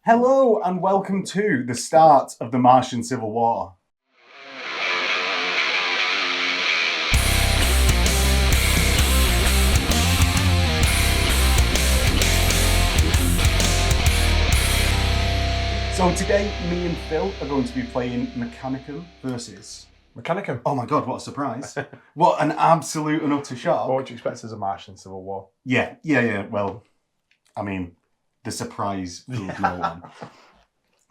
Hello and welcome to the start of the Martian Civil War. So today, me and Phil are going to be playing Mechanicum versus... Mechanicum. Oh my god, what a surprise. What an absolute and utter shock. What would you expect as a Martian Civil War? Yeah. Well, I mean, the surprise fooled no one.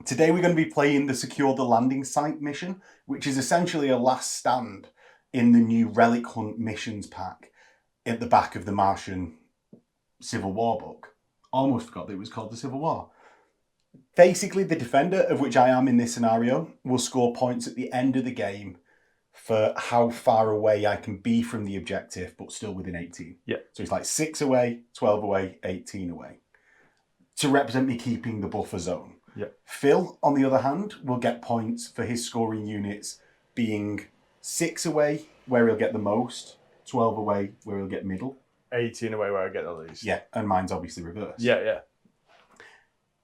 Today we're going to be playing the Secure the Landing Site mission, which is essentially a last stand in the new Relic Hunt missions pack at the back of the Martian Civil War book. Almost forgot that it was called the Civil War. Basically, the defender, of which I am in this scenario, will score points at the end of the game for how far away I can be from the objective, but still within 18. Yeah. So it's like 6 away, 12 away, 18 away. To represent me keeping the buffer zone. Yeah. Phil, on the other hand, will get points for his scoring units being 6 away, where he'll get the most, 12 away, where he'll get middle. 18 away where I get the least. Yeah, and mine's obviously reversed. Yeah.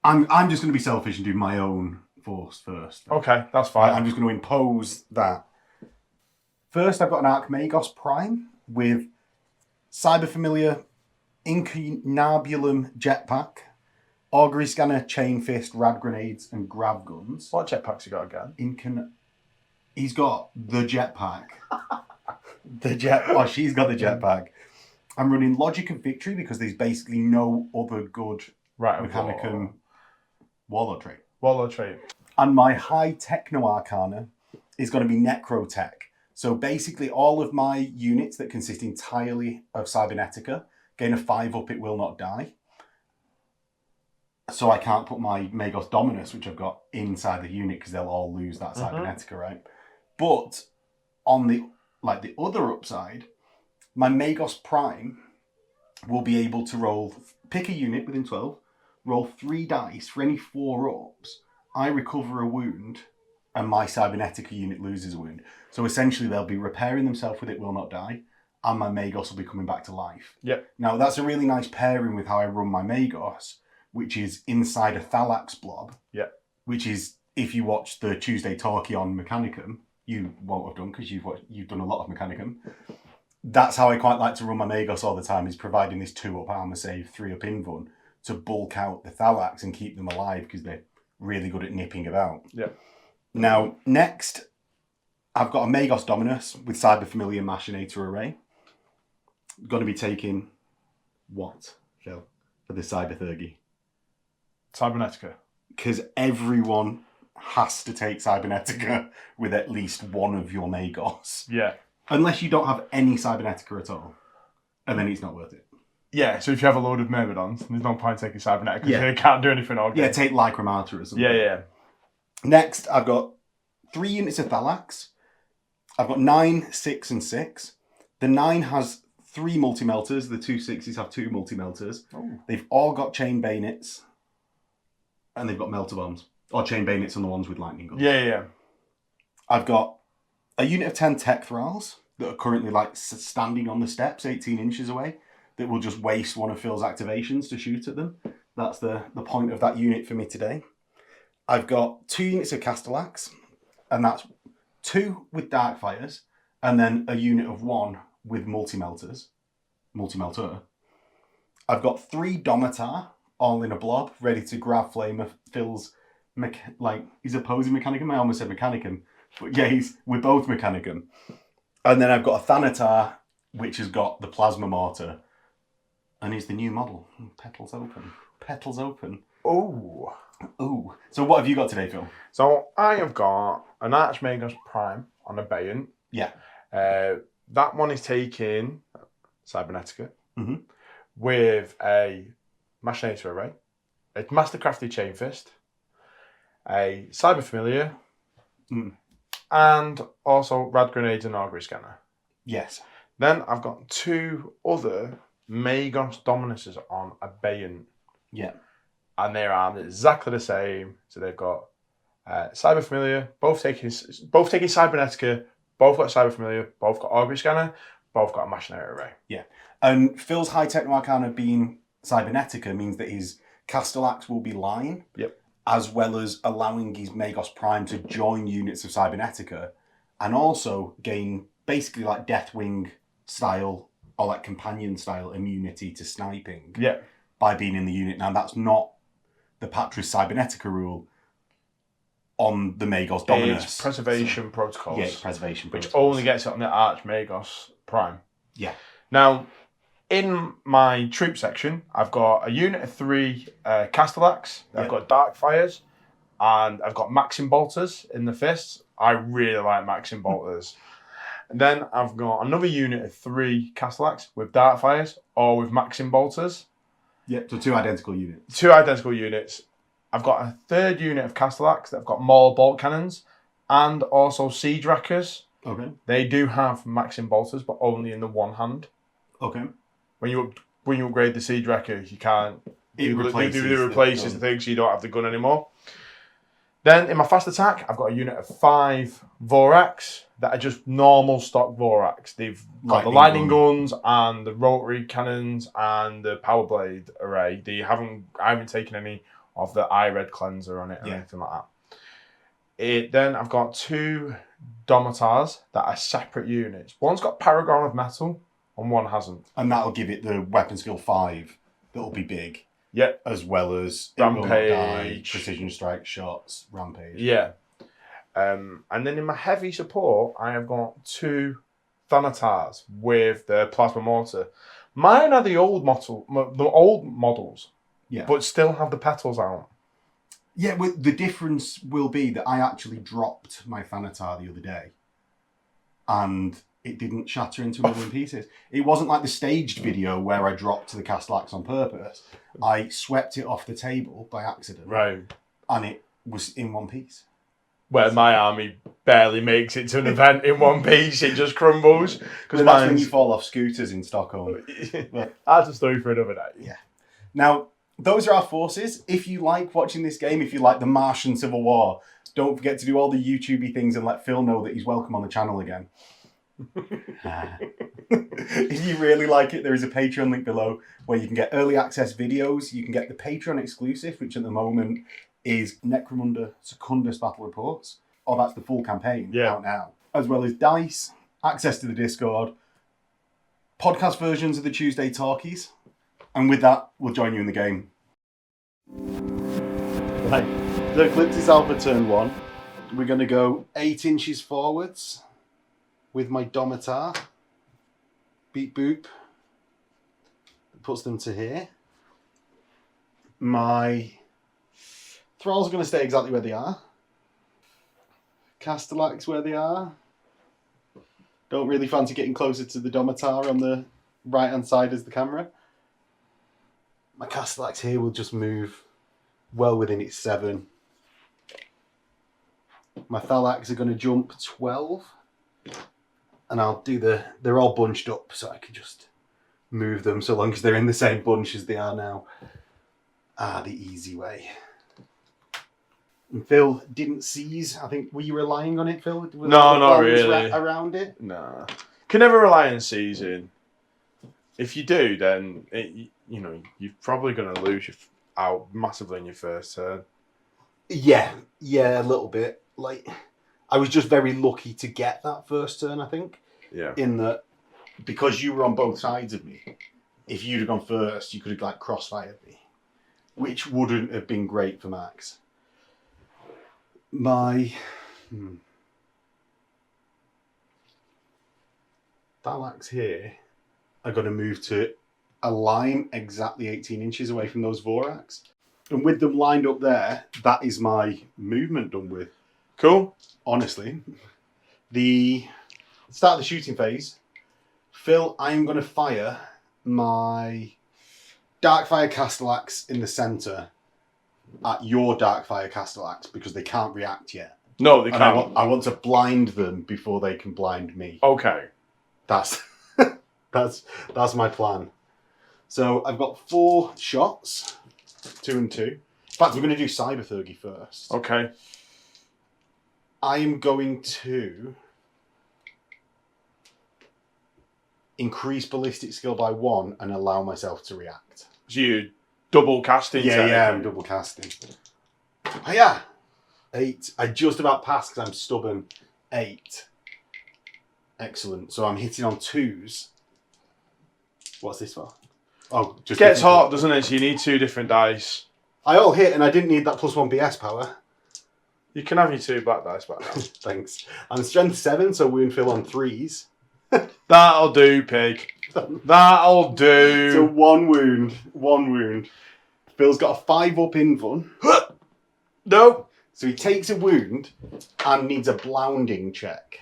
I'm just going to be selfish and do my own force first. Okay, that's fine. I'm just going to impose that. First, I've got an Archmagos Prime with Cyber Familiar, Incunabulum Jetpack, Augury Scanner, Chain Fist, Rad Grenades, and Grav Guns. What jetpacks you got again? He's got the jetpack. She's got the jetpack. I'm running Logic of Victory because there's basically no other good Mechanicum Warlord trait. Warlord trait. And my high Techno Arcana is going to be Necrotech. So basically all of my units that consist entirely of Cybernetica gain a 5 up, it will not die. So I can't put my Magos Dominus, which I've got inside the unit because they'll all lose that Cybernetica, right? But on the other upside, my Magos Prime will be able to pick a unit within 12, roll 3 dice for any 4 ups. I recover a wound, and my Cybernetica unit loses a wound. So essentially, they'll be repairing themselves with it will not die, and my Magos will be coming back to life. Yep. Now, that's a really nice pairing with how I run my Magos, which is inside a Thalax blob. Yep. Which is, if you watch the Tuesday talkie on Mechanicum, you won't have done because you've done a lot of Mechanicum. That's how I quite like to run my Magos all the time, is providing this 2-up armor save, 3-up invuln to bulk out the Thalax and keep them alive because they're really good at nipping about. Yeah. Now, next, I've got a Magos Dominus with Cyber Familiar Machinator Array. Going to be taking what, Phil, for the Cyber Thurgy? Cybernetica. Because everyone has to take Cybernetica with at least one of your Magos. Yeah. Unless you don't have any Cybernetica at all. And then it's not worth it. Yeah, so if you have a load of Myrmidons, there's no point taking Cybernetica because you can't do anything all game. Yeah, take Lycramata or something. Yeah. Next, I've got 3 units of Thalax. I've got 9, 6, and 6. The 9 has 3 multi-melters. The 2 6s have 2 multi-melters. Oh. They've all got chain bayonets. And they've got melter bombs. Or chain bayonets on the ones with lightning guns. Yeah. I've got a unit of 10 Tech Thralls that are currently standing on the steps 18 inches away that will just waste one of Phil's activations to shoot at them. That's the point of that unit for me today. I've got 2 units of Castellax, and that's 2 with Darkfires, and then a unit of 1 with Multi-Melter. I've got 3 Domitar, all in a blob, ready to grab flame of Phil's, he's opposing Mechanicum. I almost said Mechanicum, but yeah, we're both Mechanicum. And then I've got a Thanatar, which has got the Plasma Mortar, and he's the new model. Petals open. Oh. So what have you got today, Phil? So I have got an Archmagos Prime on a Bayon. Yeah. That one is taking Cybernetica with a Machinator Array, a Mastercrafted Chain Fist, a Cyber Familiar, and also Rad Grenades and Augury Scanner. Yes. Then I've got 2 other Magos Dominuses on a Bayon. Yeah. And they're armed exactly the same. So they've got Cyber Familiar, both taking Cybernetica, both got Cyber Familiar, both got Augury Scanner, both got a Machinator Array. Yeah. And Phil's High Techno Arcana being Cybernetica means that his Castellax will be Line. Yep. as well as allowing his Magos Prime to join units of Cybernetica, and also gain basically like Deathwing style or like companion style immunity to sniping by being in the unit. Now that's not the Patris Cybernetica rule on the Magos Dominus. It's preservation protocols. Yeah, it's preservation which protocols. only gets it on the Arch Magos Prime. Yeah. Now, in my troop section, I've got a unit of 3 Castellax. I've got Darkfires, and I've got Maxim Bolters in the fists. I really like Maxim Bolters. And then I've got another unit of 3 Castellax with Darkfires or with Maxim Bolters. Yeah, so 2 identical units. 2 identical units. I've got a 3rd unit of Castellax that have got Maul Bolt Cannons and also Siege Wreckers. Okay. They do have Maxim Bolters, but only in the one hand. Okay. When you upgrade the Siege Wrecker, you can't. It replaces the thing, so you don't have the gun anymore. Then in my fast attack, I've got a unit of 5 Vorax that are just normal stock Vorax. They've got the lightning guns and the rotary cannons and the power blade array. I haven't taken any of the eye red cleanser on it or anything like that. Then I've got 2 Domitars that are separate units. One's got Paragon of Metal and one hasn't. And that'll give it the weapon skill 5 that'll be big. Yeah. As well as Rampage, precision strike shots, Rampage. Yeah. And then in my heavy support, I have got 2 Thanatars with the plasma mortar. Mine are the old models, but still have the petals out. Yeah, the difference will be that I actually dropped my Thanatar the other day, and it didn't shatter into a million pieces. It wasn't like the staged video where I dropped the Castellax on purpose. I swept it off the table by accident. Right. And it was in one piece. Where my army barely makes it to an event in one piece, it just crumbles. Because that's when you fall off scooters in Stockholm. That's a story for another day. Yeah. Now, those are our forces. If you like watching this game, if you like the Martian Civil War, don't forget to do all the YouTubey things and let Phil know that he's welcome on the channel again. If you really like it, there is a Patreon link below where you can get early access videos. You can get the Patreon exclusive, which at the moment is Necromunda Secundus Battle Reports. Oh, that's the full campaign out now. As well as dice, access to the Discord, podcast versions of the Tuesday Talkies. And with that, we'll join you in the game. Right, the Eclipse Alpha turn 1. We're going to go 8 inches forwards with my Domitar. Beep boop. That puts them to here. My Thralls are going to stay exactly where they are. Castellax where they are. Don't really fancy getting closer to the Domitar on the right hand side as the camera. My Castellax here will just move well within its 7. My Thalax are going to jump 12. And I'll do they're all bunched up so I can just move them so long as they're in the same bunch as they are now. The easy way. And Phil didn't seize. I think, were you relying on it, Phil? No, not really. Around it? No. Can never rely on seizing. If you do, then you're probably going to lose out massively in your first turn. Yeah, a little bit. Like, I was just very lucky to get that first turn, I think. Yeah. In that, because you were on both sides of me, if you'd have gone first, you could have like crossfired me, which wouldn't have been great for Max. My Thalax here are going to move to a line exactly 18 inches away from those Vorax. And with them lined up there, that is my movement done with. Cool. Honestly. The start of the shooting phase, Phil, I am going to fire my Darkfire Castellax in the centre at your Darkfire Castellax because they can't react yet. No, they can't. I want to blind them before they can blind me. Okay. That's my plan. So I've got 4 shots, 2 and 2. In fact, we're going to do Cyberthurgy first. Okay. I am going to increase ballistic skill by 1 and allow myself to react. So you double casting? Yeah, I'm double casting. Oh, yeah. 8. I just about passed because I'm stubborn. 8. Excellent. So I'm hitting on 2s. What's this for? Oh, just gets hot, doesn't it? So you need 2 different dice. I all hit and I didn't need that +1 BS power. You can have your 2 black dice back now. Thanks. I'm strength 7, so wound fill on 3s. That'll do, pig. That'll do. So 1 wound. 1 wound. Phil's got a 5 up in fun. No. So he takes a wound and needs a blounding check.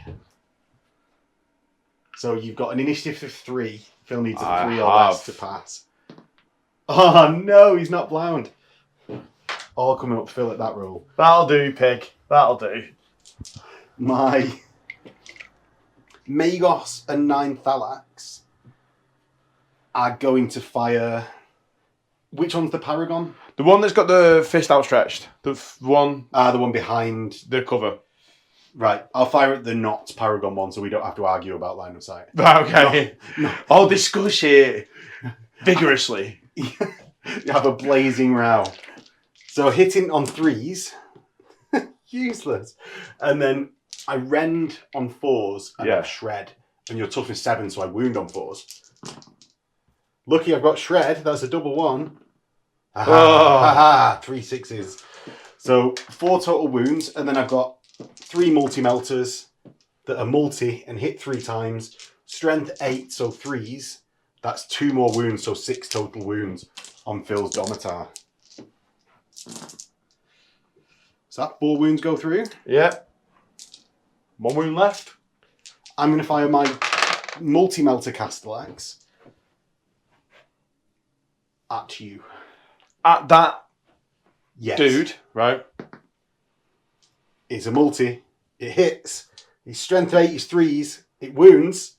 So you've got an initiative of 3. Phil needs a 3 or less to pass. Oh no, he's not blound. All coming up Phil at that roll. That'll do, pig. That'll do. My Magos and 9 Thalax are going to fire. Which one's the Paragon? The one that's got the fist outstretched. The one behind the cover. Right, I'll fire at the not Paragon one so we don't have to argue about line of sight. Okay. No. I'll discuss it vigorously. You have a blazing row. So hitting on 3s. Useless. And then I rend on 4s and I shred. And your toughness 7, so I wound on 4s. Lucky I've got shred. That's a double 1. Aha, 3 6s. So 4 total wounds, and then I've got 3 multi-melters that are multi and hit 3 times. Strength 8, so 3s. That's 2 more wounds, so 6 total wounds on Phil's Domitar. So that 4 wounds go through. Yep. 1 wound left. I'm going to fire my multi-melter Castellax at you. At that Yes. dude, right? It's a multi. It hits. His strength 8 is 3s. It wounds.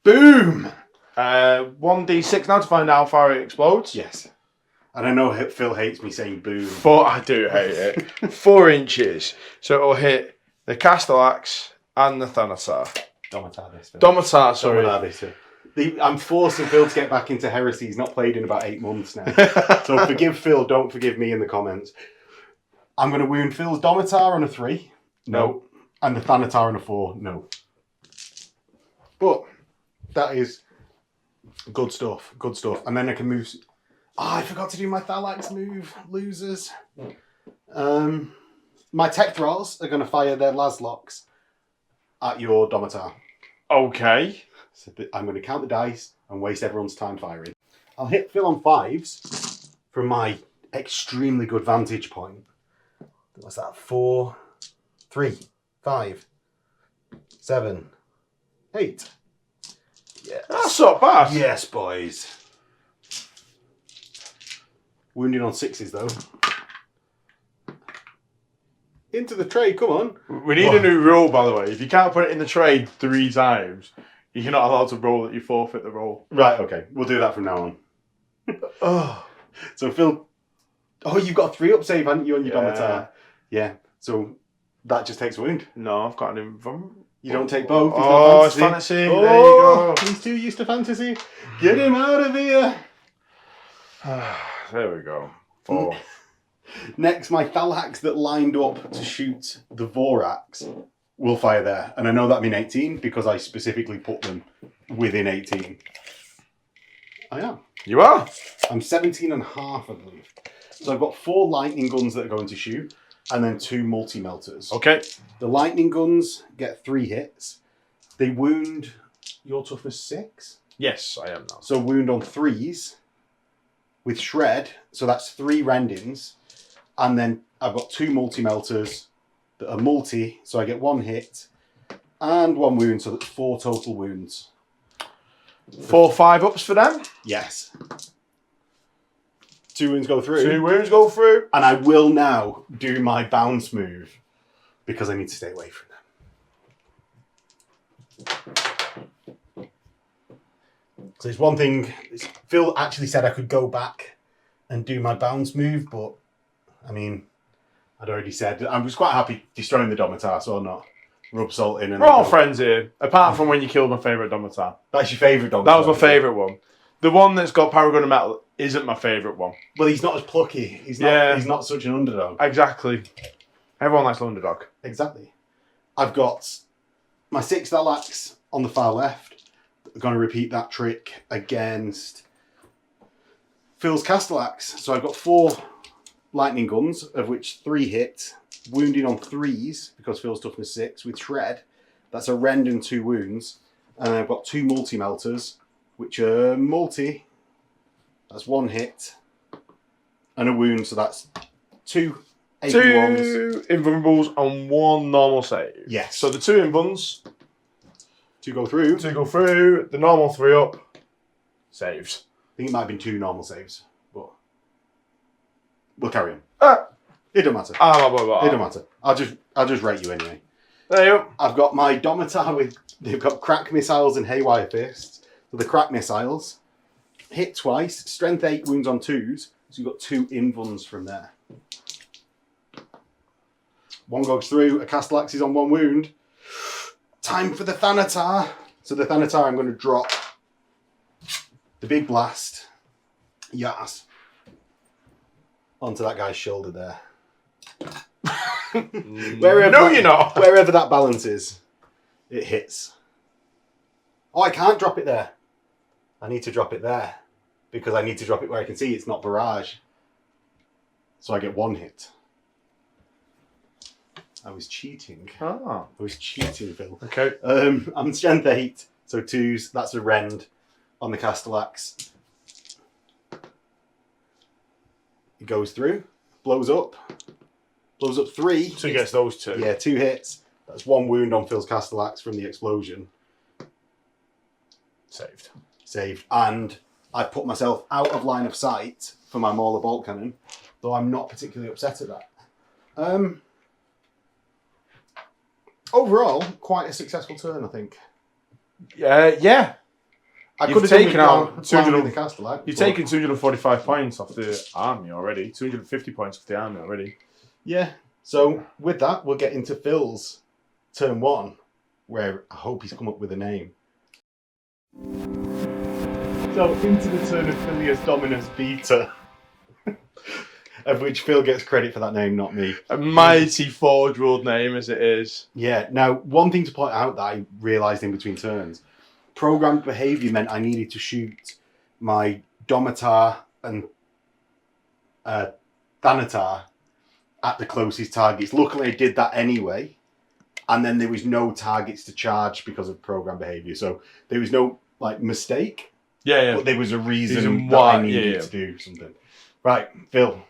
Boom! 1d6 now to find out how far it explodes. Yes. And I know Phil hates me saying boom. I do hate it. 4 inches. So it'll hit the Castellax and the Thanatar. Domitar, sorry. I'm forcing Phil to get back into Heresy. He's not played in about 8 months now. So forgive Phil, don't forgive me in the comments. I'm going to wound Phil's Domitar on a 3. No. And the Thanatar on a 4. No. But that is good stuff. Good stuff. And then I can move. Oh, I forgot to do my Thalax move. Losers. My Tech Thralls are going to fire their Laszlocks at your Domitar. Okay. So I'm going to count the dice and waste everyone's time firing. I'll hit Phil on 5s from my extremely good vantage point. What's that? 4, 3, 5, 7, 8. Yes. That's not bad. Yes, boys. Wounded on 6s though. Into the tray, come on. We need a new rule, by the way. If you can't put it in the tray 3 times, you're not allowed to roll it. You forfeit the roll. Right, okay. We'll do that from now on. So Phil... Oh, you've got a 3-up save, haven't you, on your Domitar? Yeah. So that just takes a wound. No, I've got an You don't take both. It's fantasy. Oh, there you go. He's too used to fantasy. Get him out of here. There we go. 4. Next, my Thalax that lined up to shoot the Vorax will fire there. And I know that means 18 because I specifically put them within 18. I am. You are? I'm 17 and a half, I believe. So I've got 4 lightning guns that are going to shoot and then 2 multi-melters. Okay. The lightning guns get 3 hits. They wound your toughness 6. Yes, I am now. So wound on 3s with shred. So that's 3 rendings. And then I've got 2 multi-melters that are multi. So I get 1 hit and 1 wound. So that's 4 total wounds. 4 5-ups for them? Yes. 2 wounds go through. 2 wounds go through. And I will now do my bounce move because I need to stay away from them. So it's one thing. Phil actually said I could go back and do my bounce move, but I mean, I'd already said I was quite happy destroying the Domitar, so not rub salt in. And we're all friends here, apart from when you killed my favourite Domitar. That's your favourite Domitar? That was my favourite one. The one that's got Paragon of Metal isn't my favourite one. Well, he's not as plucky. He's not such an underdog. Exactly. Everyone likes an underdog. Exactly. I've got my 6 Thalax on the far left. I'm going to repeat that trick against Phil's Castellax. So I've got 4 lightning guns, of which 3 hit, wounding on 3s, because Phil's toughness 6, with shred. That's a rend and 2 wounds. And I've got 2 multi-melters, which are multi. That's 1 hit and a wound, so that's 2 AP1s. 2 invulnerables and 1 normal save. Yes. So the 2 invuns. 2 go through. 2 go through. The normal 3 up. Saves. I think it might have been 2 normal saves, but we'll carry on. It don't matter. It don't matter. I'll just rate you anyway. There you go. I've got my Domitar they've got crack missiles and haywire fists. So the crack missiles hit twice, strength 8, wounds on 2s. So you've got 2 invuns from there. 1 goes through, a Castellax is on 1 wound. Time for the Thanatar. So the Thanatar, I'm going to drop the big blast. Yes. Onto that guy's shoulder there. You're not. Wherever that balance is, it hits. Oh, I can't drop it there. I need to drop it there. Because I need to drop it where I can see it's not barrage. So I get 1 hit. I was cheating. I was cheating, Phil. Okay. I'm strength 8, so 2s. That's a rend on the Castellax. It goes through, blows up 3. So he gets those 2. Yeah, 2 hits. That's 1 wound on Phil's Castellax from the explosion. Saved. And I put myself out of line of sight for my Mauler bolt cannon, though I'm not particularly upset at that. Overall, quite a successful turn, I think. Yeah. I could have taken out 200 the Castellax. You've taken 245 points off the army already. 250 points off the army already. Yeah. So with that, we'll get into Phil's turn 1, where I hope he's come up with a name. So into the turn of Filius Dominus Beta, of which Phil gets credit for that name, not me. A mighty forge-ruled name as it is. Yeah. Now, one thing to point out that I realised in between turns, programmed behaviour meant I needed to shoot my Domitar and Thanatar at the closest targets. Luckily, I did that anyway. And then there was no targets to charge because of program behaviour. So there was no mistake. Yeah. But there was a reason why I needed to do something. Right, Phil,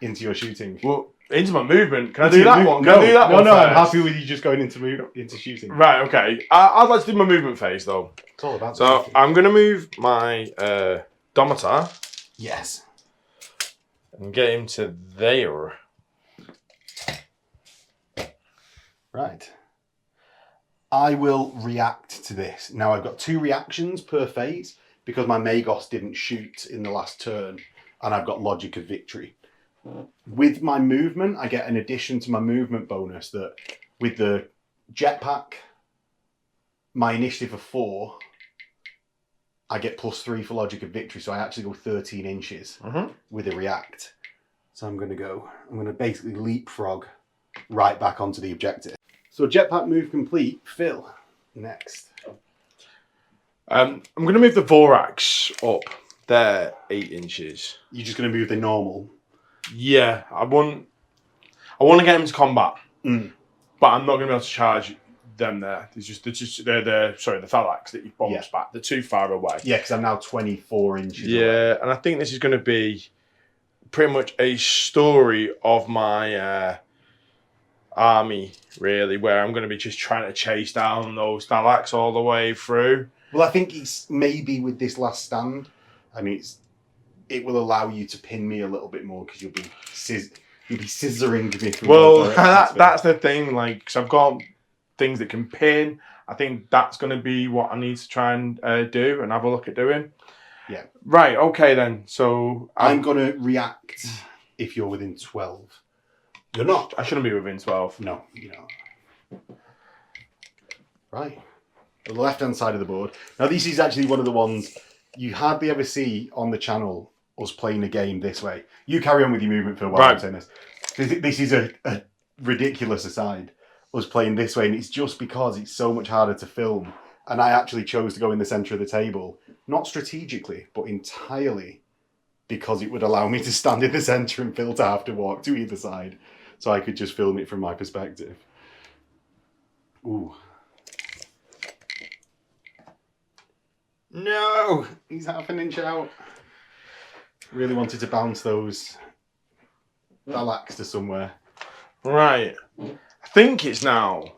into your shooting. Well, into my movement. Can I do that one? No, I'm happy with you just going into shooting. Right, okay. I'd like to do my movement phase though. It's all about So I'm going to move my Domitar. Yes. And get him to there. Right. I will react to this. Now I've got 2 reactions per phase because my Magos didn't shoot in the last turn and I've got Logic of Victory. With my movement, I get an addition to my movement bonus that with the jetpack, my initiative of 4, I get +3 for Logic of Victory, so I actually go 13 inches with a react. So I'm going to basically leapfrog right back onto the objective. So jetpack move complete. Phil, next. I'm going to move the Vorax up there 8 inches. You're just going to move the normal? Yeah, I want to get him to combat, but I'm not going to be able to charge them there. They're the Thalax that you bombs back. They're too far away. Yeah, because I'm now 24 inches away. Yeah, and I think this is going to be pretty much a story of my army, really, where I'm going to be just trying to chase down those Thalax all the way through. Well, I think it's maybe with this last stand, I mean, it will allow you to pin me a little bit more because you'll be scissoring me through. Well, that's the thing, because I've got things that can pin. I think that's going to be what I need to try and do and have a look at doing. Yeah. Right, okay then. So I'm going to react if you're within 12. You're not. I shouldn't be within 12. No, you're not. Right. On the left-hand side of the board. Now, this is actually one of the ones you hardly ever see on the channel us playing a game this way. You carry on with your movement for a while, Right. I'm saying this. This is a ridiculous aside, us playing this way, and it's just because it's so much harder to film. And I actually chose to go in the centre of the table, not strategically, but entirely because it would allow me to stand in the centre and Phil to have to walk to either side. So I could just film it from my perspective. Ooh. No! He's half an inch out. Really wanted to bounce those Valax to somewhere. Right. I think it's now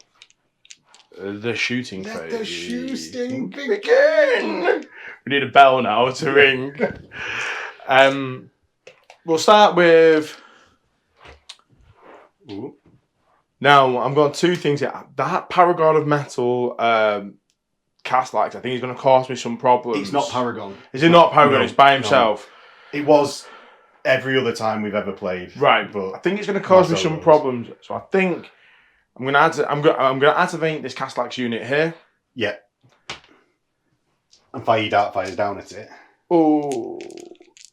the shooting phase. Let the shooting begin! We need a bell now to ring. We'll start with... Ooh. Now, I've got two things here. That Paragon of Metal Castellax, I think he's going to cause me some problems. It's not Paragon. Is it not Paragon? No, It's by himself. No. It was every other time we've ever played. Right, but I think it's going to cause me some problems. So I think I'm going to activate this Castellax unit here. Yeah. And fire your dart fires down at it. Oh.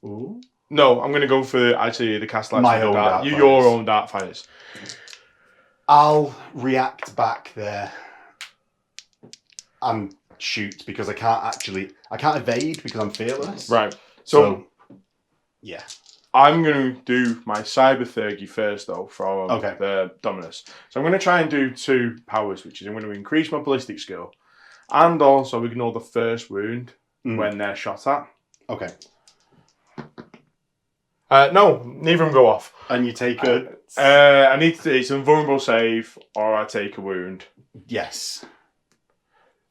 Ooh. No, I'm going to go for actually the Castellax. My own dart fires. Your own dart fires. I'll react back there and shoot because I can't evade because I'm fearless. Right. So yeah. I'm going to do my Cyber Thergy first though from the Dominus. So I'm going to try and do 2 powers, which is I'm going to increase my ballistic skill and also ignore the first wound when they're shot at. Okay. No, neither of them go off. And you take a... I need to do it's a vulnerable save or I take a wound. Yes.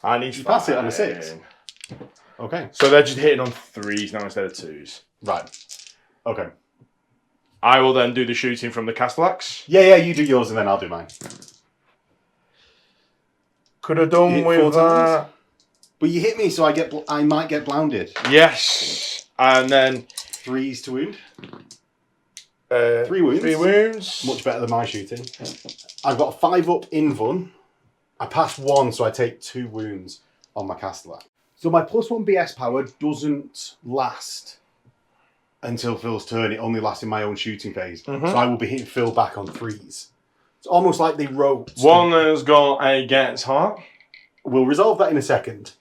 I need to pass it on a 6. Okay. So they're just hitting on 3s now instead of 2s. Right. Okay. I will then do the shooting from the Castellax. Yeah, you do yours and then I'll do mine. Could have done with that. But you hit me, so I might get blounded. Yes. And then 3s to wound. 3 wounds. 3 wounds. Much better than my shooting. I've got 5 up in Vun. I passed 1, so I take 2 wounds on my Castellax. So my +1 BS power doesn't last until Phil's turn. It only lasts in my own shooting phase. So I will be hitting Phil back on 3s. It's almost like they wrote... One has got a Gets Heart. We'll resolve that in a second.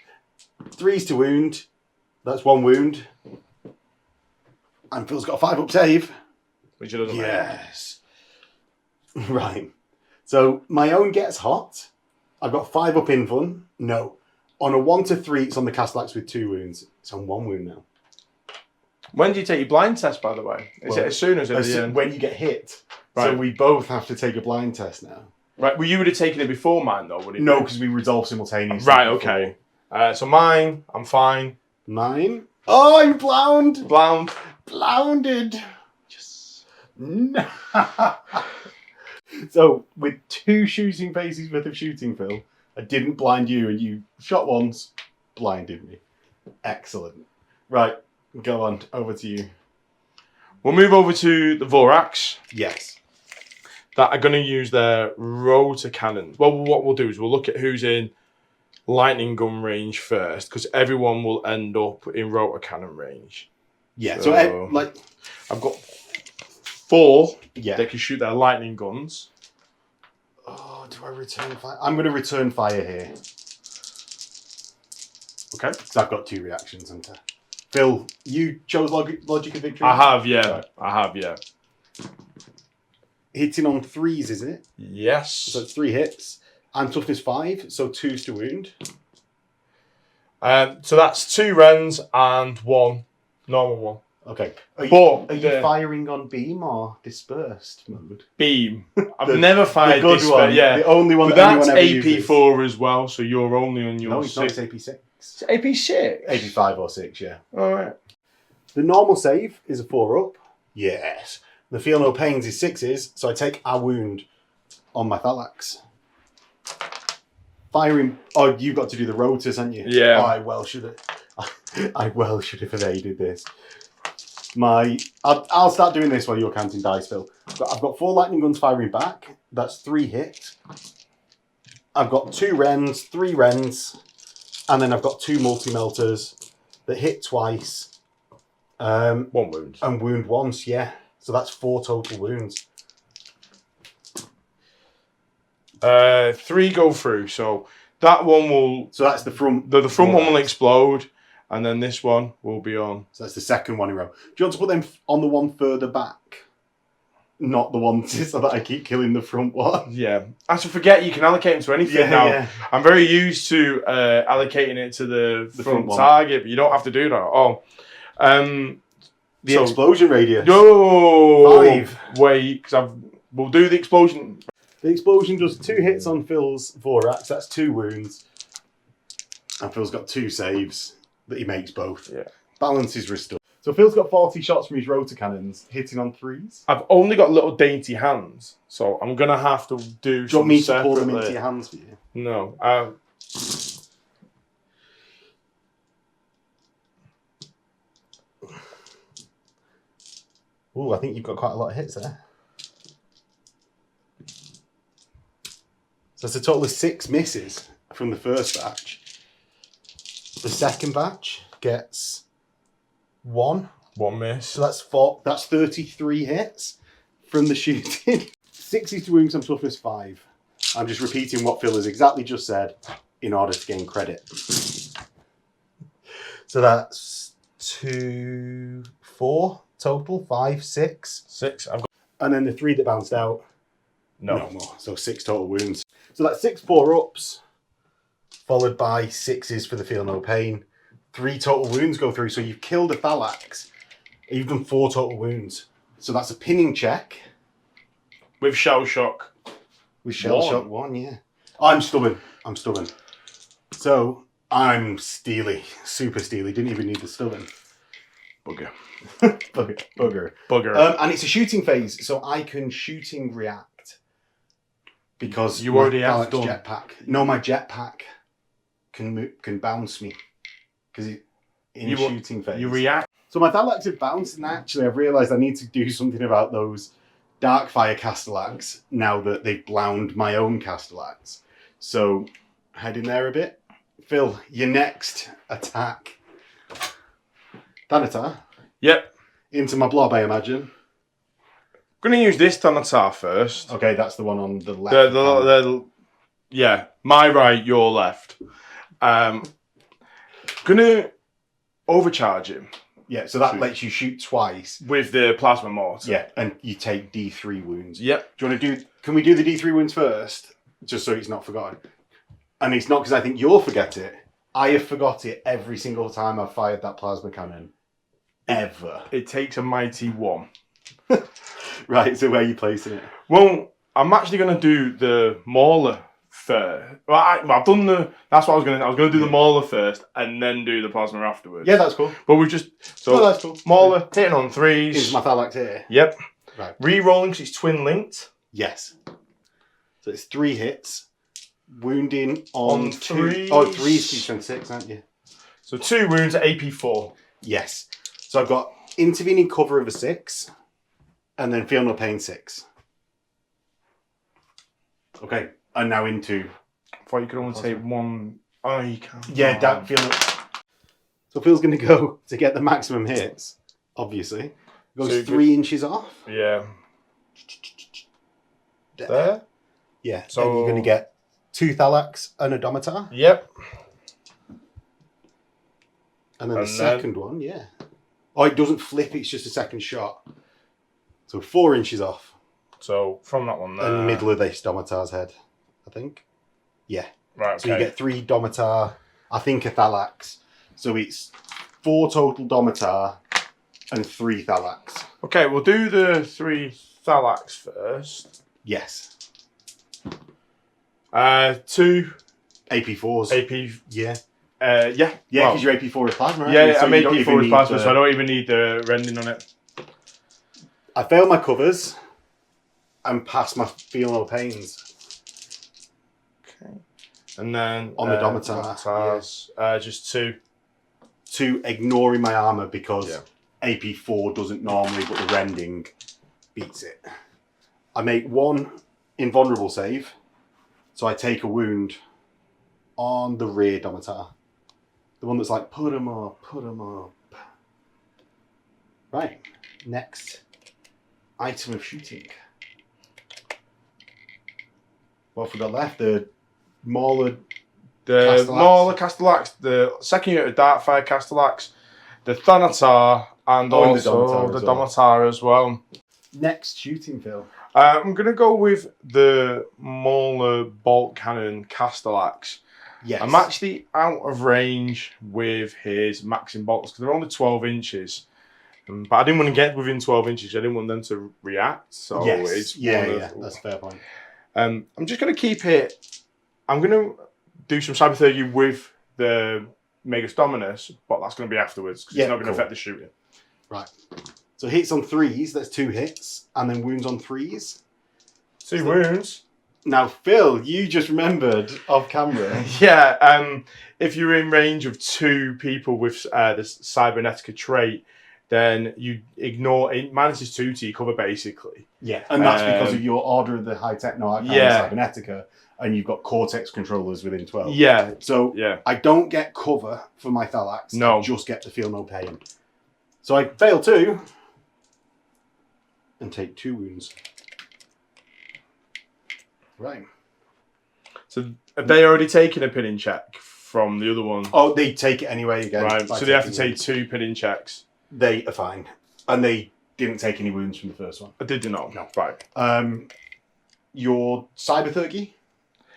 3s to wound. That's 1 wound. And Phil's got a 5 up save. Which it doesn't make. Yes. Right. So my own gets hot. I've got 5 up in Fun. No. On a 1 to 3, it's on the Castellax with 2 wounds. It's on 1 wound now. When do you take your blind test, by the way? Is it as soon as at the end? When you get hit. Right. So we both have to take a blind test now. Right. Well, you would have taken it before mine, though, would it? No, because we resolve simultaneously. Right, okay. So mine, I'm fine. Mine? Oh, I'm blound! Blounded! Yes. No. So, with 2 shooting phases worth of shooting, Phil, I didn't blind you, and you shot once, blinded me. Excellent. Right, go on, over to you. We'll move over to the Vorax. Yes. That are going to use their rotor cannons. Well, what we'll do is we'll look at who's in lightning gun range first, because everyone will end up in rotor cannon range. Yeah, so like... I've got 4 Yeah. They can shoot their lightning guns. Oh, do I return fire? I'm going to return fire here. Okay. So I've got 2 reactions, haven't I? Phil, you chose Logic of Victory? I have, yeah. Right. I have, yeah. Hitting on 3s, is it? Yes. So it's 3 hits. I'm toughness 5, so 2s to wound. So that's 2 rends and 1 normal one. Okay. Are you firing on beam or dispersed mode? Beam. I've never fired this one. Yeah. The only one but that that's anyone ever AP4 uses. As well, so you're only on your... No, it's not. It's AP6. It's AP6? AP5 or 6, yeah. Alright. The normal save is a 4 up. Yes. The feel no pains is 6s, so I take a wound on my Thalax. Firing... Oh, you've got to do the rotors, haven't you? Yeah. Oh, I well should have evaded this. I'll start doing this while you're counting dice, Phil. I've got 4 lightning guns firing back. That's 3 hits. I've got 2 rends, 3 rends, and then I've got 2 multi-melters that hit twice 1 wound. And wound once, yeah. So that's 4 total wounds. 3 go through, so that one will... So that's the front... The front one will explode, and then this one will be on. So that's the second one in a row. Do you want to put them on the one further back? Not the one so that I keep killing the front one. Yeah. I should forget you can allocate them to anything now. Yeah. I'm very used to allocating it to the front target, but you don't have to do that. Oh. The explosion radius. No! 5. Wait, because we'll do the explosion. The explosion does 2 hits on Phil's Vorax. That's 2 wounds. And Phil's got 2 saves that he makes both. Yeah. Balance is restored. So Phil's got 40 shots from his rotor cannons, hitting on 3s. I've only got little dainty hands, so I'm going to have to do you want me to pour them into your hands for you? No. Oh, I think you've got quite a lot of hits there. So it's a total of 6 misses from the first batch. The second batch gets 1. 1 miss. So that's 4. That's 33 hits from the shooting. 62 wounds on toughness 5. I'm just repeating what Phil has exactly just said in order to gain credit. So that's 2, 4 total. 5, 6. 6. I've got... And then the 3 that bounced out. No more. So 6 total wounds. So that's 6 4-ups, followed by 6s for the feel no pain. 3 total wounds go through. So you've killed a Thalax. You've done 4 total wounds. So that's a pinning check. With shell shock. With shell shock 1, yeah. I'm stubborn. So I'm steely. Super steely. Didn't even need the stubborn. Bugger. Bugger. And it's a shooting phase, so I can shooting react. Because you already have done. Jetpack. No, my jetpack can bounce me. Because in shooting phase. You react. So my Thalax have bounced, and actually I've realised I need to do something about those Darkfire Castellax now that they've blowned my own Castellax. So, head in there a bit. Phil, your next attack. Thanatar? Yep. Into my blob, I imagine. I'm going to use this Thanatar first. Okay, that's the one on the left. Yeah, my right, your left. Going to overcharge him. Yeah, so that lets you shoot twice. With the plasma mortar. Yeah, and you take D3 wounds. Yep. Do you want to do... Can we do the D3 wounds first? Just so it's not forgotten. And it's not because I think you'll forget it. I have forgot it every single time I've fired that plasma cannon. Ever. It takes a mighty 1. Right, so where are you placing it? Well, I'm actually going to do the Mauler first. Well, I've done the... That's what I was going to do. I was going to do the Mauler first and then do the plasma afterwards. Yeah, that's cool. But we've just... So, no, that's cool. Mauler, hitting on 3s. Is my Thalax here? Yep. Right. Re-rolling because it's twin-linked. Yes. So it's 3 hits. Wounding on 3s. Oh, 3s, 6, aren't you? So 2 wounds at AP 4. Yes. So I've got intervening cover of a 6. And then feel no pain 6. Okay. And now into... I thought you could only take 1... Oh, you can't. Yeah, that feel... So Phil's going to go to get the maximum hits, obviously. Goes 3 inches off. Yeah. There? Yeah. So you're going to get 2 Thalax and a Domitar. Yep. And then the second one, yeah. Oh, it doesn't flip, it's just a second shot. So 4 inches off. So from that one there. And middle of this Domitar's head, I think. Yeah. Right, okay. So you get 3 Domitar, I think a Thalax. So it's 4 total Domitar and 3 Thalax. Okay, we'll do the 3 Thalax first. Yes. 2 AP4s. AP. Yeah. Yeah. Yeah, because your AP4 is plasma, right? Yeah, so I'm AP4 is plasma, so I don't even need the rending on it. I failed my covers and passed my feel no pains. Okay. And then on the Domitars, just 2. 2 ignoring my armor because AP4 doesn't normally, but the rending beats it. I make 1 invulnerable save, so I take a wound on the rear Domitar. The one that's like, put him up. Right. Next item of shooting. What have we got left? The Mauler. The Mauler Castellax, the second unit of Darkfire Castellax, the Thanatar, and also the Domitar as well. Next shooting, Phil. I'm going to go with the Mauler Bolt Cannon Castellax. Yes. I'm actually out of range with his maxing bolts because they're only 12 inches. But I didn't want to get within 12 inches. I didn't want them to react. So yes. it's That's a fair point. I'm just going to keep it. I'm going to do some Cybernetica with the Megas Dominus, but that's going to be afterwards because it's not going to affect the shooting. Right. So hits on 3s, that's 2 hits, and then wounds on 3s. 2 wounds. Now, Phil, you just remembered off camera. Yeah, if you're in range of 2 people with the Cybernetica trait, then you ignore it. Minuses 2 to your cover, basically. Yeah, and that's because of your Order of the High Techno Arcana Cybernetica, and you've got Cortex controllers within 12. Yeah. So I don't get cover for my Thalax. No. I just get to feel no pain. So I fail 2 and take 2 wounds. Right. So have they already taken a pinning check from the other one? Oh, they take it anyway again. Right, so they have to take 2 pinning checks. They are fine. And they didn't take any wounds from the first one. Did you not? No. Right. Your Cybernetica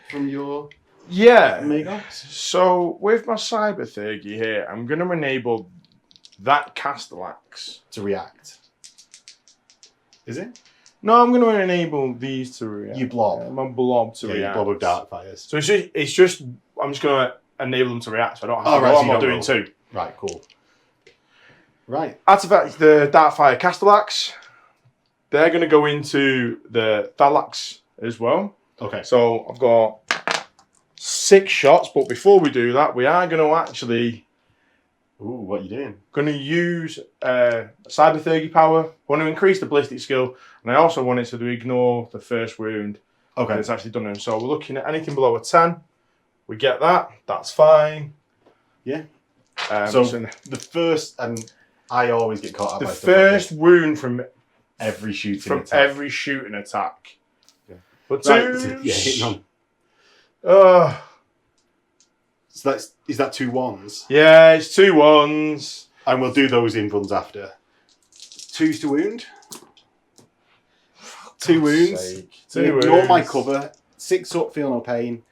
from your Megos? So with my Cybernetica here, I'm going to enable that Castellax to react. Is it? No, I'm going to enable these to react. You blob. My blob to react. Blob of dark fires. So it's just I'm just going to enable them to react. So I don't have to I'm not doing 2. Right, cool. Right. Activate the Darkfire Castellax. They're going to go into the Thalax as well. Okay. So I've got 6 shots, but before we do that, we are going to actually... Ooh, what are you doing? Going to use Cybernetica power. Want to increase the ballistic skill, and I also want it to ignore the first wound. Okay. It's actually done. So we're looking at anything below a 10. We get that. That's fine. Yeah. So the first, and I always get caught up. The first wound from every shooting attack. Yeah. But hitting on. So is that 2 1s? Yeah, it's 2 1s. And we'll do those in runs after. 2s to wound. 2 wounds. 2 wounds. Ignore my cover. 6 up, feel no pain.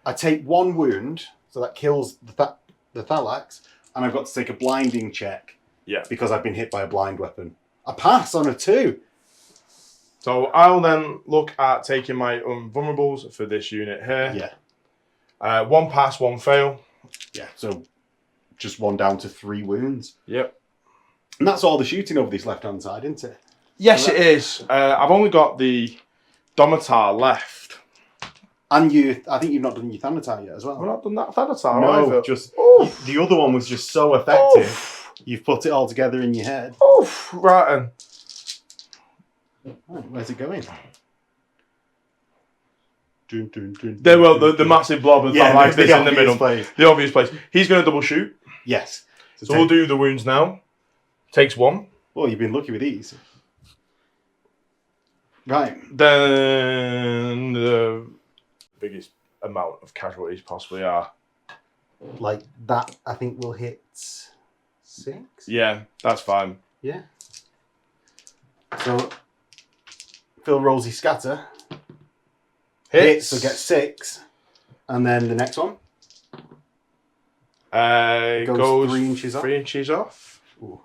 I take 1 wound, so that kills the Thalax, and I've got to take a blinding check. Yeah. Because I've been hit by a blind weapon. I pass on a 2. So I'll then look at taking my invulnerables for this unit here. Yeah. 1 pass, 1 fail. Yeah, so just 1 down to 3 wounds. Yep. And that's all the shooting over this left-hand side, isn't it? Yes, it is. I've only got the Domitar left. And I think you've not done your Thanatar yet as well. We've not done that Thanatar either. Just the other one was just so effective. Oof. You've put it all together in your head. Oof. Right then. Where's it going? The massive blob of like this in the middle. The obvious place. He's going to double shoot. Yes. So we'll do the wounds now. Takes 1. Well, you've been lucky with these. Right. Then the biggest amount of casualties possibly are. Like that, I think will hit 6. Yeah, that's fine. Yeah. So Phil rolls his scatter. Hits, so get 6. And then the next one. Goes 3 inches off. 3 inches off. Ooh.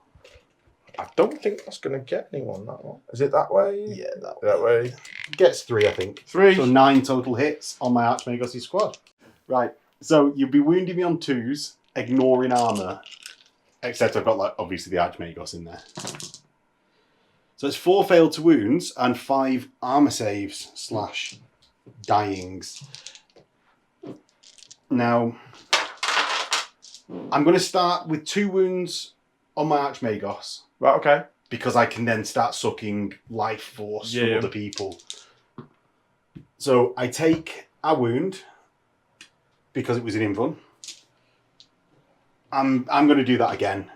I don't think that's going to get anyone that one. Is it that way? Yeah, that way. Gets 3, I think. 3. So 9 total hits on my Archmagos squad. Right. So you'll be wounding me on 2s, ignoring armor. Except I've got, like, obviously the Archmagos in there. So it's 4 failed to wounds and 5 armor saves / dyings. Now, I'm going to start with 2 wounds on my Archmagos. Right, okay. Because I can then start sucking life force from other people. So I take a wound because it was an invuln. I'm going to do that again.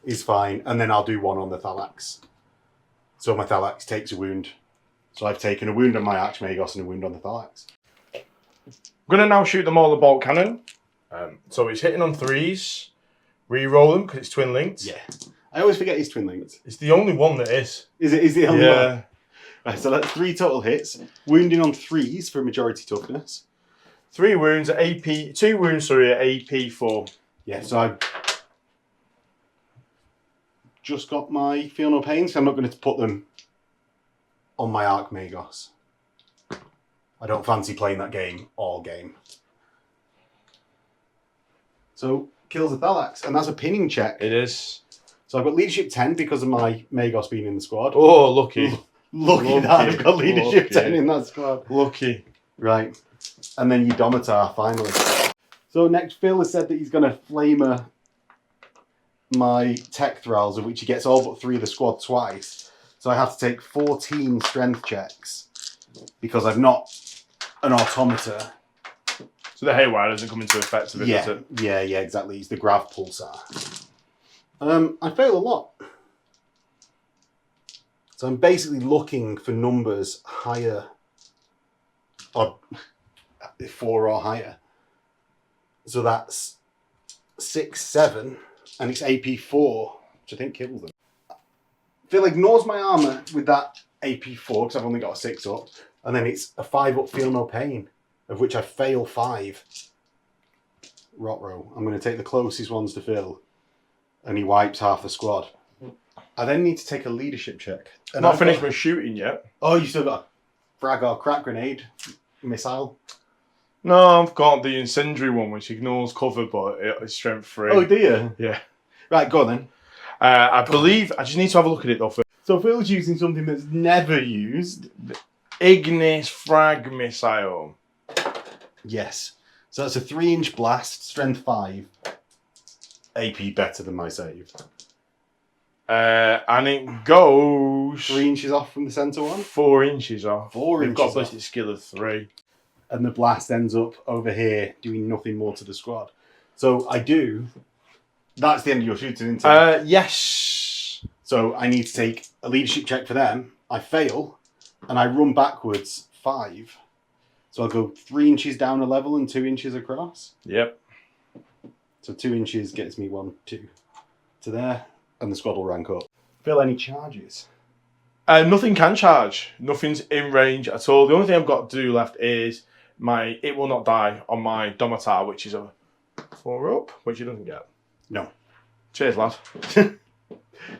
is fine. And then I'll do 1 on the Thalax. So my Thalax takes a wound. So I've taken a wound on my Archmagos and a wound on the Thalax. I'm going to now shoot them all the bolt cannon. So it's hitting on 3s. Re-roll them because it's twin linked. Yeah. I always forget he's twin linked. It's the only one that is. Is it? Is the only one? Yeah. Right, so that's 3 total hits. Wounding on 3s for majority toughness. 3 wounds at AP. 2 wounds, sorry, at AP 4. Yeah, so I just got my Feel No Pain, so I'm not going to put them on my Archmagos. I don't fancy playing that game all game. So, kills a Thalax, and that's a pinning check. It is. So I've got leadership 10 because of my Magos being in the squad. Oh, lucky. Lucky that I've got leadership 10 in that squad. Lucky. Right. And then Eudomitar, finally. So next, Phil has said that he's going to flamer my Tech Thralls, of which he gets all but 3 of the squad twice. So I have to take 14 strength checks because I've not an Automata. So the Haywire doesn't come into effect of it, does it? Yeah, exactly. It's the Grav Pulsar. I fail a lot. So I'm basically looking for numbers higher, or 4 or higher. So that's 6, 7, and it's AP 4, which I think kills them. Phil ignores my armour with that AP 4, because I've only got a 6 up, and then it's a 5 up Feel No Pain, of which I fail 5. Rot-row. I'm going to take the closest ones to Phil, and he wipes half the squad. I then need to take a leadership check. I'm not finished with shooting yet. Oh, you still got a frag or crack grenade missile? No, I've got the incendiary one, which ignores cover, but it's strength 3. Oh, do you? Yeah. Right, go on then. I believe, I just need to have a look at it though first. So Phil's using something that's never used. Ignis frag missile. Yes. So that's a 3-inch blast, strength 5. AP better than my save. And it goes 3 inches off from the centre one? 4 inches off. 4 We've inches got off. ballistic skill of 3. And the blast ends up over here doing nothing more to the squad. So I do. That's the end of your shooting, isn't it? Yes. So I need to take a leadership check for them. I fail, and I run backwards 5. So I'll go 3 inches down a level and 2 inches across. Yep. So 2 inches gets me 1, 2 to there, and the squad will rank up. Phil, any charges? Nothing can charge. Nothing's in range at all. The only thing I've got to do left is my It Will Not Die on my Domitar, which is a 4 up, which he doesn't get. No. Cheers, lad.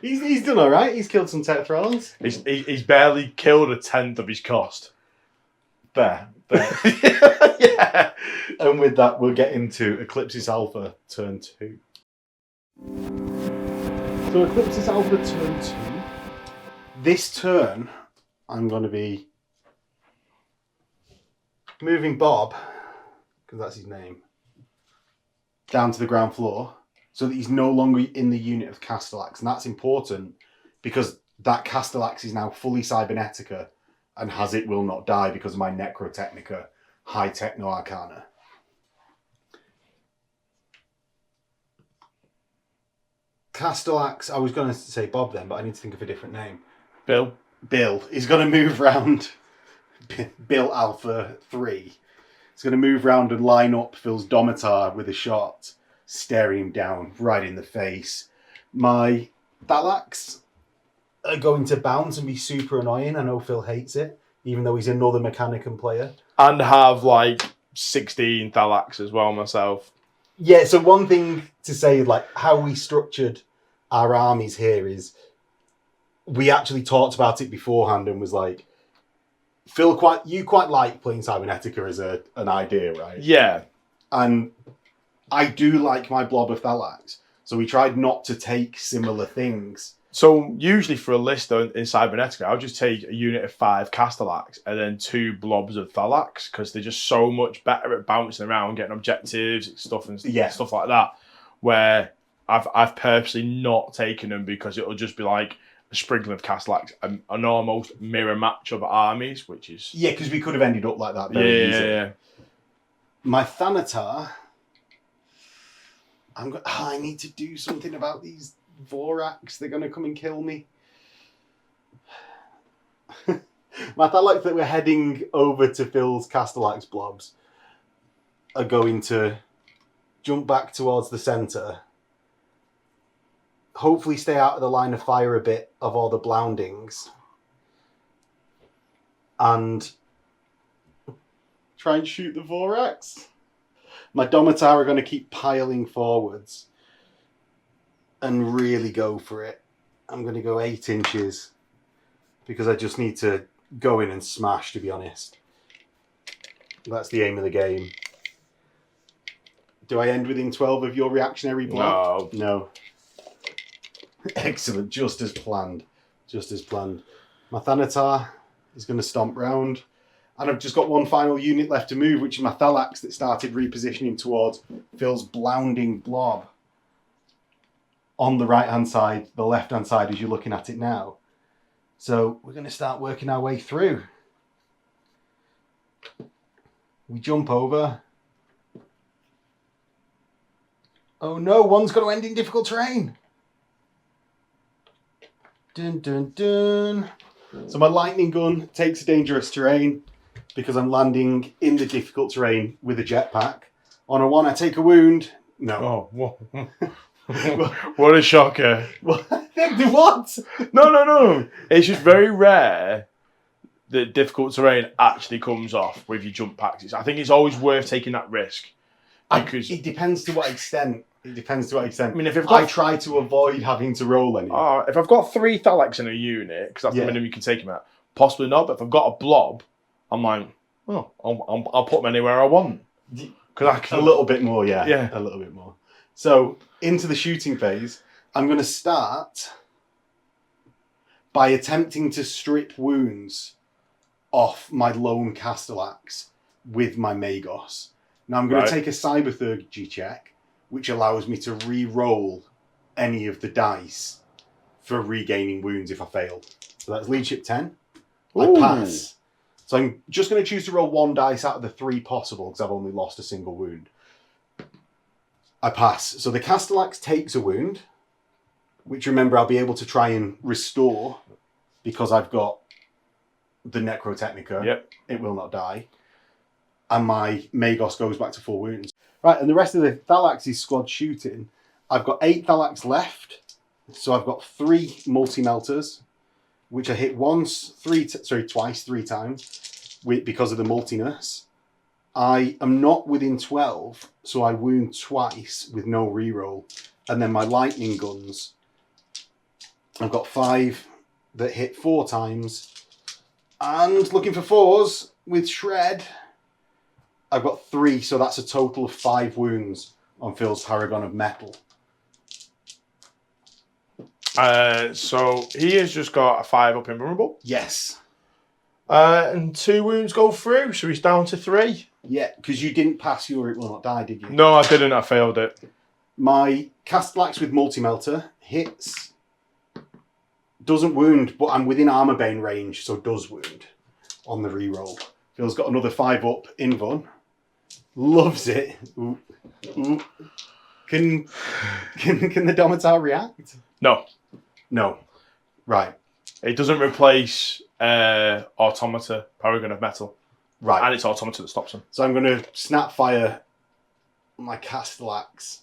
He's done all right. He's killed some Tech Thralls. He's barely killed a 10th of his cost. There. Yeah. And with that, we'll get into Eclipsis Alpha turn 2. So Eclipsis Alpha turn 2. This turn, I'm going to be moving Bob, because that's his name, down to the ground floor so that he's no longer in the unit of Castellax. And that's important because that Castellax is now fully Cybernetica and has It Will Not Die because of my Necrotechnica High Techno Arcana. Castellax, I was going to say Bob then, but I need to think of a different name. Bill is going to move round. Bill Alpha 3. He's going to move round and line up Phil's Domitar with a shot, staring him down right in the face. My Thalax are going to bounce and be super annoying. I know Phil hates it, even though he's another Mechanicum player. And have like 16 Thalax as well myself. Yeah, so one thing to say, like how we structured our armies here is we actually talked about it beforehand and was like, Phil, you quite like playing Cybernetica as an idea, right? Yeah. And I do like my blob of Thalax. So we tried not to take similar things. So usually for a list in Cybernetica, I'll just take a unit of 5 Castellax and then 2 blobs of Thalax because they're just so much better at bouncing around, getting objectives, stuff like that. Where I've purposely not taken them because it'll just be like a sprinkling of Castellax, an almost mirror match of armies, which is... Yeah, because we could have ended up like that very easily. Yeah. My Thanatar... I need to do something about these Vorax, they're going to come and kill me. My Thalax that we're heading over to Phil's Castellax blobs are going to jump back towards the centre. Hopefully stay out of the line of fire a bit of all the bloundings. And try and shoot the Vorax. My Domitar are going to keep piling forwards and really go for it. I'm going to go 8 inches because I just need to go in and smash, to be honest. That's the aim of the game. Do I end within 12 of your reactionary block? No. Excellent. Just as planned. Just as planned. My Thanatar is going to stomp round. And I've just got one final unit left to move, which is my Thalax that started repositioning towards Phil's blounding blob. On the right-hand side, the left-hand side as you're looking at it now. So we're going to start working our way through. We jump over. Oh no, one's going to end in difficult terrain. Dun, dun, dun. So my lightning gun takes dangerous terrain because I'm landing in the difficult terrain with a jetpack. On a 1, I take a wound. No. Oh, what a shocker. What? No. It's just very rare that difficult terrain actually comes off with your jump packs. I think it's always worth taking that risk. Because it depends to what extent. I mean, if I try to avoid having to roll any. If I've got 3 Thalax in a unit, because that's the minimum you can take them at, possibly not. But if I've got a blob, I'm like, I'll put them anywhere I want. Because I can a little bit more, yeah, a little bit more. So into the shooting phase, I'm going to start by attempting to strip wounds off my lone Castellax with my Magos. Now I'm going to take a Cybernetica check, which allows me to re-roll any of the dice for regaining wounds if I fail. So that's leadership 10. I pass. So I'm just going to choose to roll 1 dice out of the 3 possible because I've only lost a single wound. I pass. So the Castellax takes a wound, which remember I'll be able to try and restore because I've got the Necrotechnica. Yep. It will not die. And my Magos goes back to 4 wounds. Right, and the rest of the Thalax is squad shooting. I've got 8 Thalax left. So I've got 3 multi-melters, which I hit twice, 3 times because of the multiness. I am not within 12, so I wound twice with no reroll. And then my lightning guns, I've got 5 that hit 4 times. And looking for 4s with Shred, I've got 3, so that's a total of 5 wounds on Phil's Paragon of Metal. So he has just got a 5 up invulnerable. Yes. And 2 wounds go through, so he's down to 3. Yeah, because you didn't pass your It Will Not Die, did you? No, I didn't. I failed it. My Castellax with Multi-Melter hits. Doesn't wound, but I'm within Armor Bane range, so does wound on the reroll. Phil's got another 5 up invuln. Loves it. Ooh. Ooh. Can the Domitar react? No. Right. It doesn't replace Automata, Paragon of Metal. Right. And it's Automata that stops him. So I'm going to snap fire my Castellax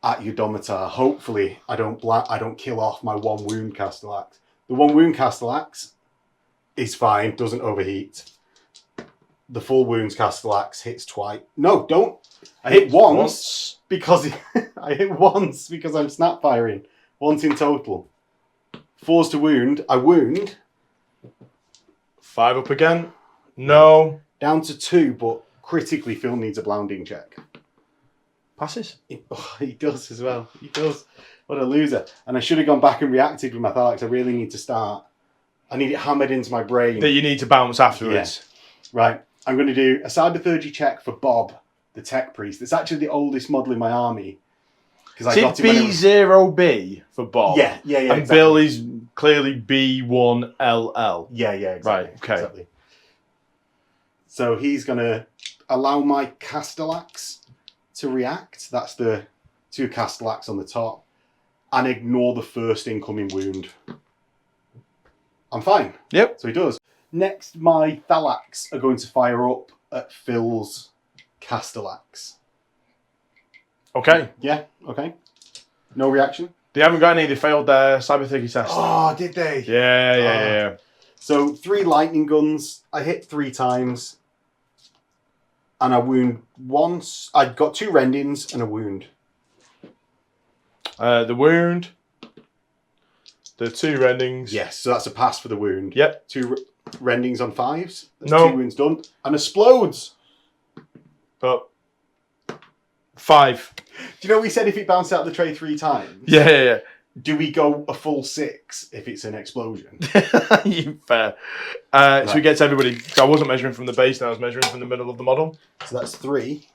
at your Domitar. Hopefully I don't kill off my 1 wound Castellax. The 1 wound Castellax is fine, doesn't overheat. The full wounds Castellax hits twice. No, don't. I hit once because I hit once because I'm snap firing. Once in total. 4s to wound. I wound. 5 up again. No. Down to 2, but critically Phil needs a blounding check. Passes. He does as well. He does. What a loser. And I should have gone back and reacted with my Thalax. I really need to start. I need it hammered into my brain. That you need to bounce afterwards. Yeah. Right. I'm going to do a Cybernetica check for Bob, the Tech Priest. It's actually the oldest model in my army. Is it B0B for Bob? Yeah. And exactly. Bill is clearly B1LL. Yeah, exactly. Right, okay. Exactly. So he's going to allow my Castellax to react. That's the 2 Castellax on the top. and ignore the first incoming wound. I'm fine. Yep. So he does. Next, my Thalax are going to fire up at Phil's Castellax. Okay. Yeah, okay. No reaction? They haven't got any. They failed their Cybernetica test. Oh, did they? Yeah. So 3 lightning guns. I hit 3 times. And I wound once. I got 2 rendings and a wound. The wound. The 2 rendings. Yes, so that's a pass for the wound. Yep. 2 rendings on 5s. That's No. 2 wounds done. And explodes. But 5. Do you know we said if it bounced out the tray 3 times? Yeah. Do we go a full 6 if it's an explosion? You fair. So we get to everybody. So I wasn't measuring from the base, now I was measuring from the middle of the model. So that's 3.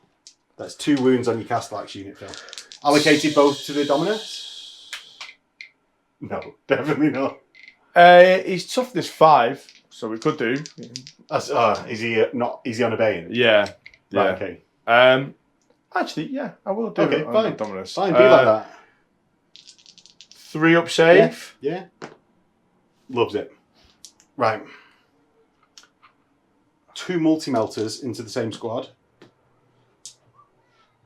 That's 2 wounds on your Castellax unit, Phil. Allocated both to the Dominus? No, definitely not. He's toughness 5, so we could do. Is he on obeying? Yeah. Right, okay. Actually, yeah, I will do Okay, it on fine. Dominus. Fine, be like that. 3 up save. Yeah. Loves it. Right. 2 multi-melters into the same squad.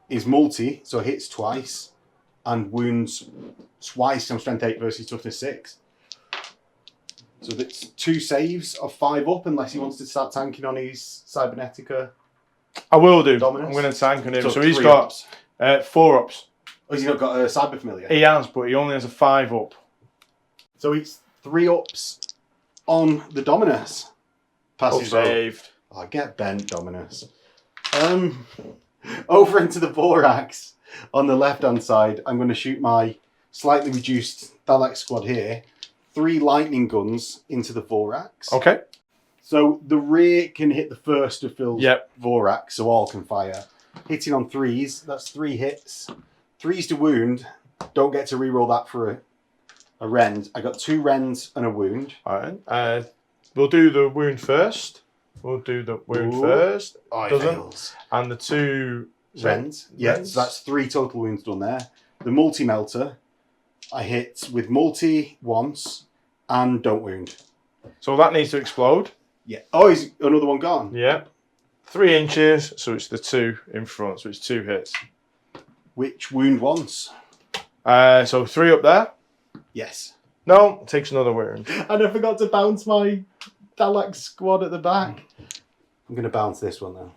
Is multi, so hits twice, and wounds twice on strength 8 versus toughness 6. So that's 2 saves of 5 up, unless he wants to start tanking on his Cybernetica. I will do. Dominus. I'm going to tank on him. So 3 he's got 4 ups. Oh, has he not got a Cyber Familiar? He has, but he only has a 5 up. So it's 3 ups on the Dominus. Passes saved. Oh, get bent, Dominus. Over into the Vorax on the left-hand side. I'm going to shoot my slightly reduced Thalax squad here. 3 lightning guns into the Vorax. Okay. So the rear can hit the first of Phil's Vorax, so all can fire. Hitting on 3s, that's 3 hits. 3s to wound. Don't get to reroll that for a rend. I got 2 rends and a wound. Alright. We'll do the wound first. We'll do the wound first. Oh, it fails. And the 2 rends. Yeah, so that's 3 total wounds done there. The multi-melter, I hit with multi once and don't wound. So that needs to explode. Yeah. Oh, is another one gone? Yeah. 3 inches, so it's the 2 in front, so it's 2 hits. Which wound once? So 3 up there. Yes. No, takes another wound. And I forgot to bounce my Thalax squad at the back. I'm going to bounce this one though.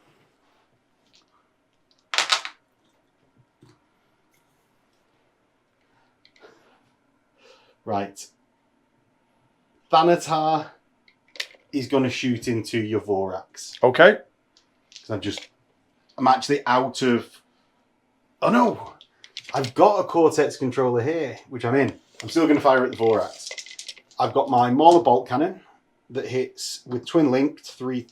Right. Thanatar is going to shoot into your Vorax. Okay. Because I'm actually out of... Oh no! I've got a Cortex controller here, which I'm in. I'm still going to fire at the Vorax. I've got my Mauler Bolt Cannon that hits with twin linked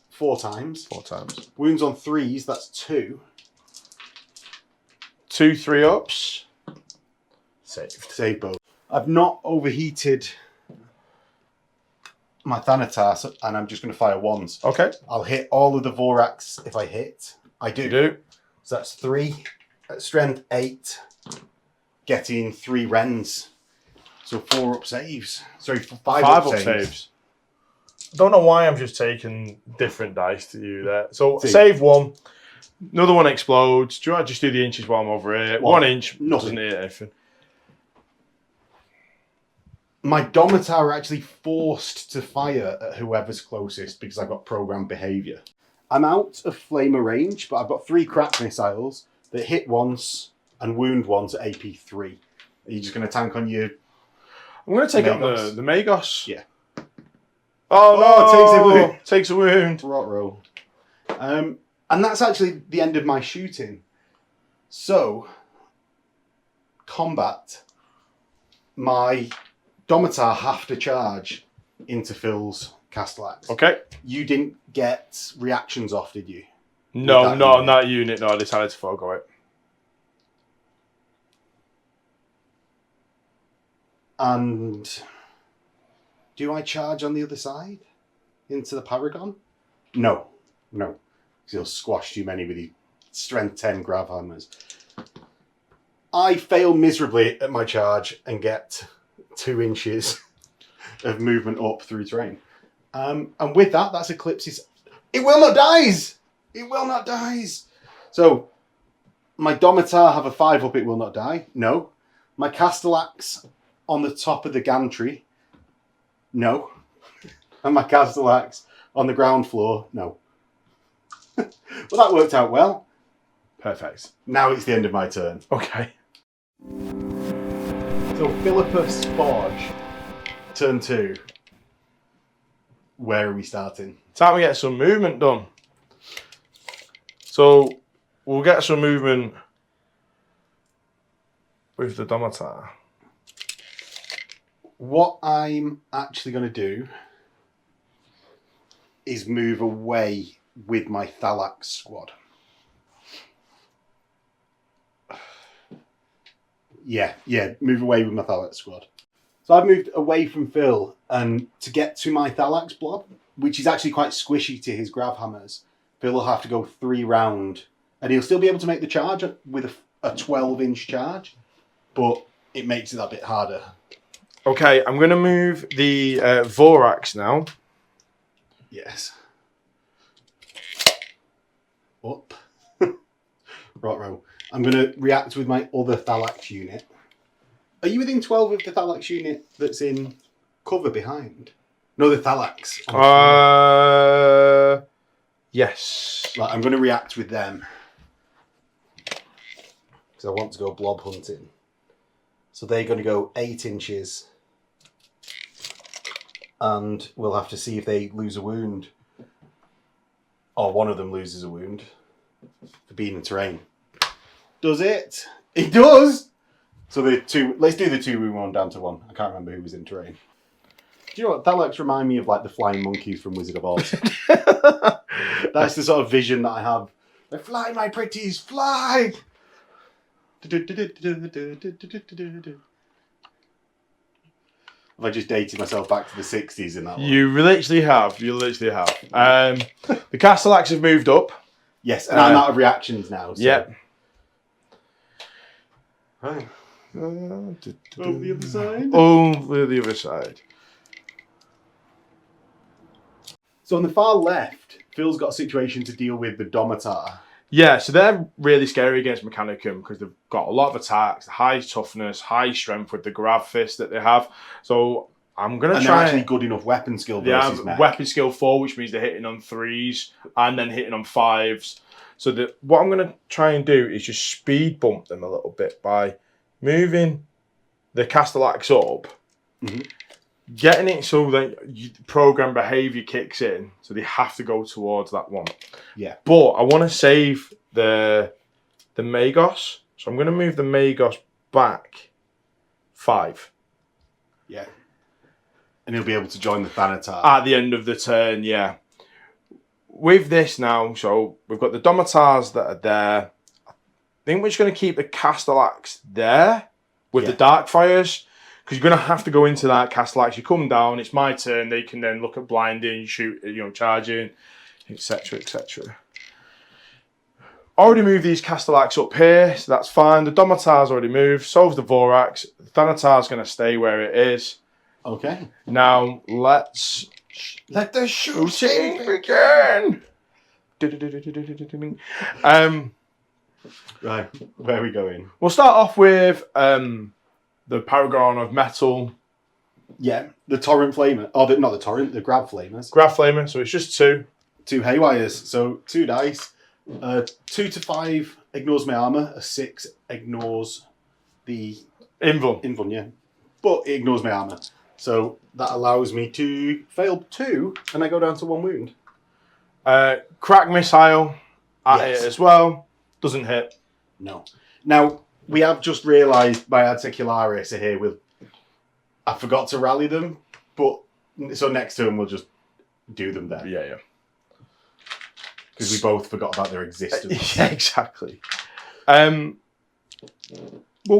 4 times. 4 times. Wounds on 3s, that's 2. 2 3-ups. Saved. Save both. I've not overheated my Thanatar, and I'm just going to fire once. Okay. I'll hit all of the Vorax if I hit. I do. You do. So that's 3 at strength 8, getting 3 rends. So 4 up saves. Sorry, 5 up saves. I don't know why I'm just taking different dice to you there. So save 1. Another one explodes. Do you want to just do the inches while I'm over here? 1 inch. Nothing. Doesn't hit anything. My Domitar are actually forced to fire at whoever's closest because I've got programmed behaviour. I'm out of flamer range, but I've got 3 crack missiles that hit once and wound once at AP 3. Are you just going to tank on your... I'm going to take out the Magos. Yeah. Oh, no! Takes a wound. Rot-roll. And that's actually the end of my shooting. So, combat, my Domitar have to charge into Phil's Castellax. Okay. You didn't get reactions off, did you? No, not on that unit. No, I decided to forego it. And do I charge on the other side into the Paragon? No. Because he'll squash too many with his strength 10 grav hammers. I fail miserably at my charge and get 2 inches of movement up through terrain. And with that, that's Eclipse's... It will not dies! It will not dies! So, my Domitar have a 5 up, it will not die. No. My Castellax on the top of the gantry. No. And my Castellax on the ground floor. No. Well, that worked out well. Perfect. Now it's the end of my turn. Okay. So, Philippa Sporge, turn 2. Where are we starting? Time to get some movement done. So, we'll get some movement with the Domitar. What I'm actually going to do is move away with my Thalax squad. Yeah, move away with my Thalax squad. So I've moved away from Phil, and to get to my Thalax blob, which is actually quite squishy to his grav hammers, Phil will have to go 3 round, and he'll still be able to make the charge with a 12-inch charge, but it makes it that bit harder. Okay, I'm going to move the Vorax now. Yes. Up. Right-ro. I'm going to react with my other Thalax unit. Are you within 12 of the Thalax unit that's in cover behind? No, the Thalax. Yes. Right, I'm going to react with them. Because I want to go blob hunting. So they're going to go 8 inches. And we'll have to see if they lose a wound. Or one of them loses a wound. For being in terrain. Does it? It does! So the 2, let's do the 2 we won down to 1. I can't remember who was in terrain. Do you know what? Thalax remind me of like the flying monkeys from Wizard of Oz. That's the sort of vision that I have. Like, fly, my pretties, fly! Have I just dated myself back to the 60s in that one? You literally have. You literally have. The Castellax have moved up. Yes, and I'm out of reactions now. So. Yep. Right. Over the other side. Over the other side. So on the far left, Phil's got a situation to deal with the Domitar. Yeah, so they're really scary against Mechanicum because they've got a lot of attacks, high toughness, high strength with the grab fist that they have. So I'm going to try... And they're actually good enough weapon skill versus mech. Weapon skill 4, which means they're hitting on 3s and then hitting on 5s. So what I'm going to try and do is just speed bump them a little bit by moving the Castellax up, getting it so that program behavior kicks in, so they have to go towards that one. Yeah. But I want to save the Magos, so I'm going to move the Magos back 5. Yeah. And he'll be able to join the Thanatar. At the end of the turn, yeah. With this now, so we've got the Domitars that are there. I think we're just going to keep the Castellax there with the Darkfires, because you're going to have to go into that Castellax. You come down, it's my turn. They can then look at blinding, shoot, charging, etc., etc. Already moved these Castellax up here, so that's fine. The Domitar's already moved. So's the Vorax. The Thanatar's going to stay where it is. Okay. Now let's let the shooting begin. Right, where are we going? We'll start off with the Paragon of Metal. Yeah, the Torrent Flamer. Oh, not the Torrent, the Grab Flamers. Grab Flamer, so it's just 2. 2 Haywires, so 2 dice. 2 to 5 ignores my armour, a 6 ignores the... Invuln, yeah. But it ignores my armour. So that allows me to fail 2, and I go down to 1 wound. Crack Missile at it as well. Doesn't hit. No. Now, we have just realised my Articularis are here with... I forgot to rally them, but... So next turn we'll just do them there. Yeah. Because we both forgot about their existence. Yeah, exactly. We'll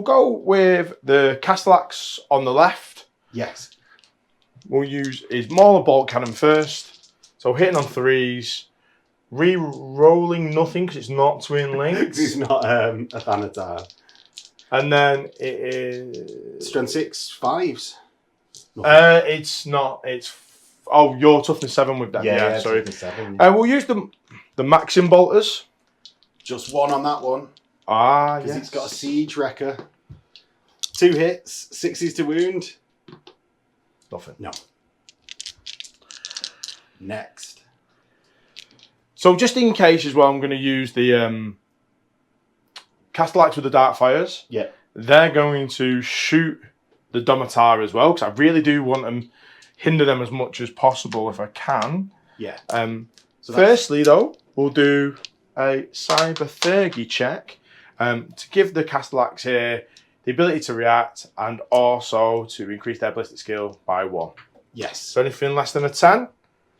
go with the Castellax on the left. Yes. We'll use his Mauler Bolt Cannon first. So hitting on 3s. Re-rolling nothing because it's not twin links. It's not a Thanatar. And then it is... Strength 6, 5s. It's not. It's... Oh, you're toughness 7 with them. Yeah, sorry. 7. We'll use the Maxim bolters. Just 1 on that one. Ah, because it's got a siege wrecker. 2 hits, 6s to wound. Nothing. No. Next. So just in case as well, I'm going to use the Castellax with the Dark Fires. Yeah. They're going to shoot the Domitar as well, because I really do want to hinder them as much as possible if I can. Yeah. So firstly, though, we'll do a Cybernetica check to give the Castellax here the ability to react and also to increase their ballistic skill by 1. Yes. So anything less than a 10?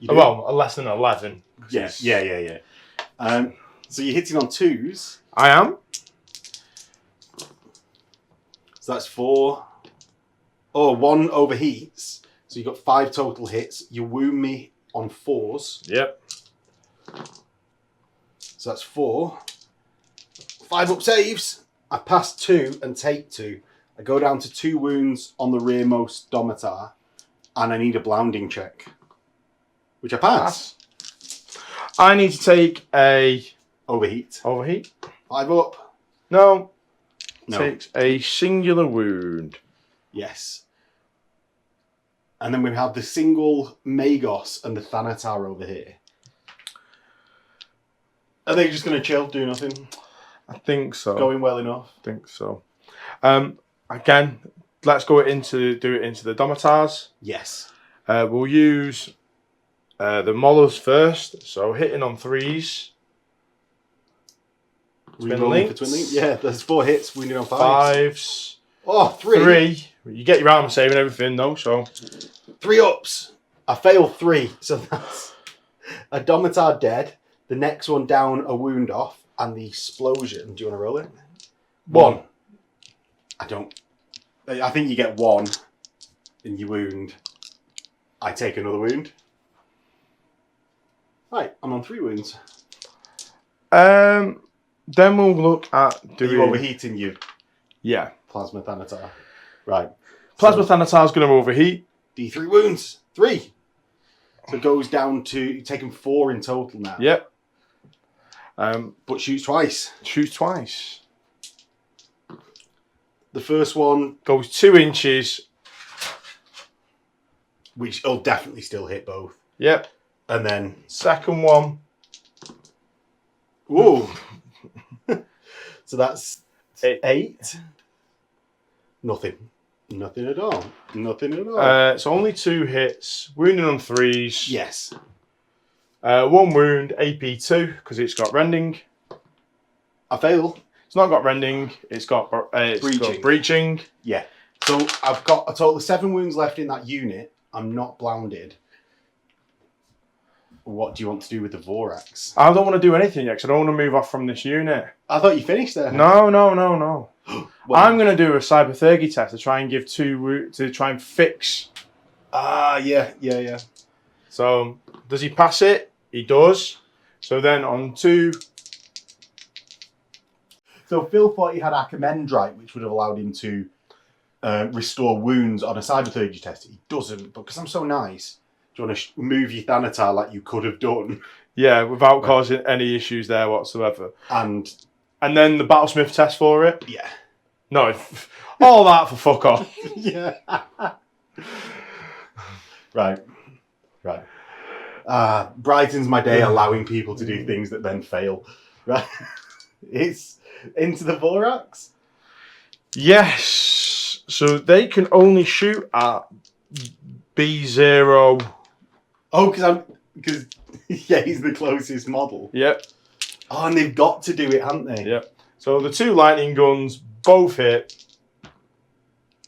Well, less than 11. Yes. Yeah. So you're hitting on 2s. I am. So that's 4. Oh, 1 overheats. So you've got 5 total hits. You wound me on 4s. Yep. So that's 4. 5 up saves. I pass 2 and take 2. I go down to 2 wounds on the rearmost Domitar. And I need a blounding check. Which I pass. I need to take a... Overheat. 5 up. No. Takes a singular wound. Yes. And then we have the single Magos and the Thanatar over here. Are they just going to chill, do nothing? I think so. Going well enough? I think so. Again, let's do it into the Domitars. Yes. We'll use the Maulers first. So hitting on 3s. Twin links. Yeah, there's 4 hits, wounded on 5s. Oh, 3. 3. You get your armor save and everything though, so 3 ups. I fail 3, so that's a Domitar dead. The next one down, a wound off, and the explosion. Do you want to roll it? 1. I don't. I think you get 1 in your wound. I take another wound. Right, I'm on 3 wounds. Then we'll look at doing... Are you overheating you? Yeah. Plasma Thanatar. Right. Plasma Thanatar's going to overheat. D3 wounds. 3. So it goes down to taking 4 in total now. Yep. But shoots twice. Shoots twice. The first one goes 2 inches. Which will definitely still hit both. Yep. And then... Second one. Whoa. So that's 8. Nothing. Nothing at all. Nothing at all. It's only 2 hits. Wounding on 3s. Yes. 1 wound, AP 2, because it's got rending. I fail. It's not got rending. It's got breaching. Yeah. So I've got a total of 7 wounds left in that unit. I'm not blounded. What do you want to do with the Vorax? I don't want to do anything yet, because I don't want to move off from this unit. I thought you finished there. No. Well, I'm going to do a Cybernetica test to try and give 2 to try and fix. Yeah. So, does he pass it? He does. So then on 2. So Phil thought he had Achimendrite, which would have allowed him to restore wounds on a Cybernetica test. He doesn't, but because I'm so nice, do you want to move your Thanatar like you could have done? Yeah, without causing any issues there whatsoever. And then the Battlesmith test for it? Yeah. No, all that for fuck off. Yeah. Right. Brightens my day allowing people to do things that then fail. Right. It's into the Vorax? Yes. So they can only shoot at B0. Oh, because yeah, he's the closest model. Yep. Oh, and they've got to do it, haven't they? Yep. So the 2 lightning guns, both hit,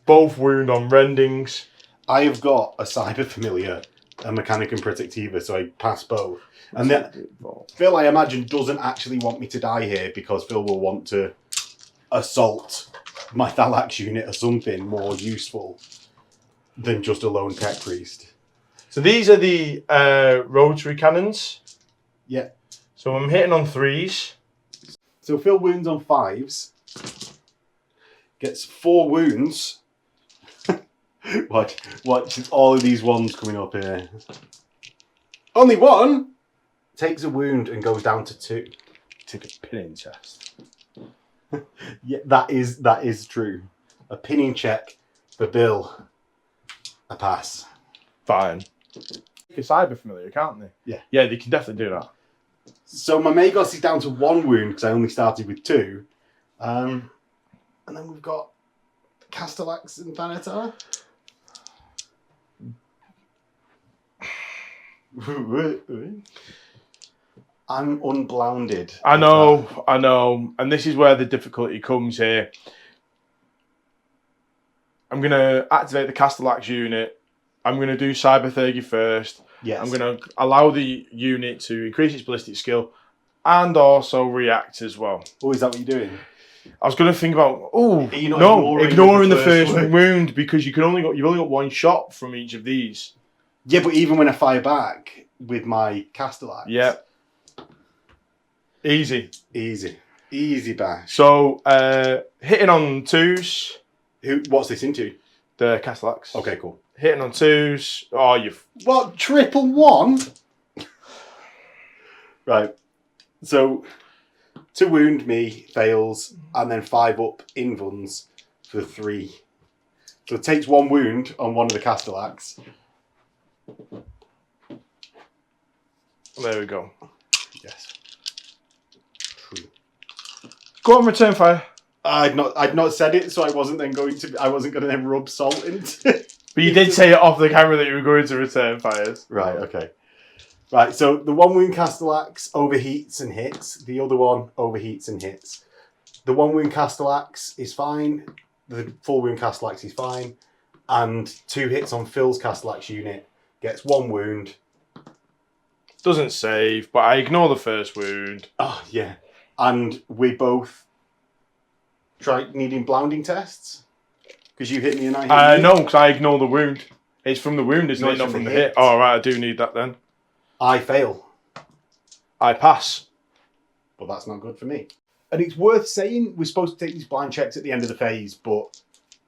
both wound on rendings. I have got a Cyber Familiar, a Mechanicum Protectiva, so I pass both. And then Phil, I imagine, doesn't actually want me to die here because Phil will want to assault my Thalax unit or something more useful than just a lone tech priest. So these are the rotary cannons. Yeah. So I'm hitting on 3s. So Phil wounds on 5s. Gets 4 wounds. Watch all of these ones coming up here. Only 1 takes a wound and goes down to 2. Took a pinning chest. Yeah, that is true. A pinning check for Bill. A pass. Fine. They can cyber familiar, can't they? Yeah. Yeah, they can definitely do that. So my Magos is down to 1 wound because I only started with 2. And then we've got Castellax and Thanatar. I'm unblounded. I know. And this is where the difficulty comes here. I'm going to activate the Castellax unit. I'm going to do Cybernetica first. Yes. I'm going to allow the unit to increase its ballistic skill and also react as well. Oh, is that what you're doing? I was going to think about, ignoring the first wound because you've only got 1 shot from each of these. Yeah, but even when I fire back with my Castellax. Yeah. Easy bash. So, hitting on 2s. What's this into? The Castellax. Okay, cool. Hitting on 2s. Oh, you've... What? Triple 1? Right. So, to wound me fails, and then 5 up invuns for 3. So it takes 1 wound on one of the Castellax. There we go. Yes. True. Go on, return fire. I'd not said it, so I wasn't going to then rub salt into it. But you did say it off the camera that you were going to return fires. Right, okay. Right, so the 1 wound Castellax overheats and hits. The other one overheats and hits. The 1 wound Castellax is fine. The 4 wound Castellax is fine. And 2 hits on Phil's Castellax unit. Gets 1 wound. Doesn't save, but I ignore the first wound. Oh, yeah. And we both needing blounding tests? Because you hit me and I hit you? No, because I ignore the wound. It's from the wound, isn't it? Not from the hit. Oh, right, I do need that then. I fail. I pass. But that's not good for me. And it's worth saying, we're supposed to take these blind checks at the end of the phase, but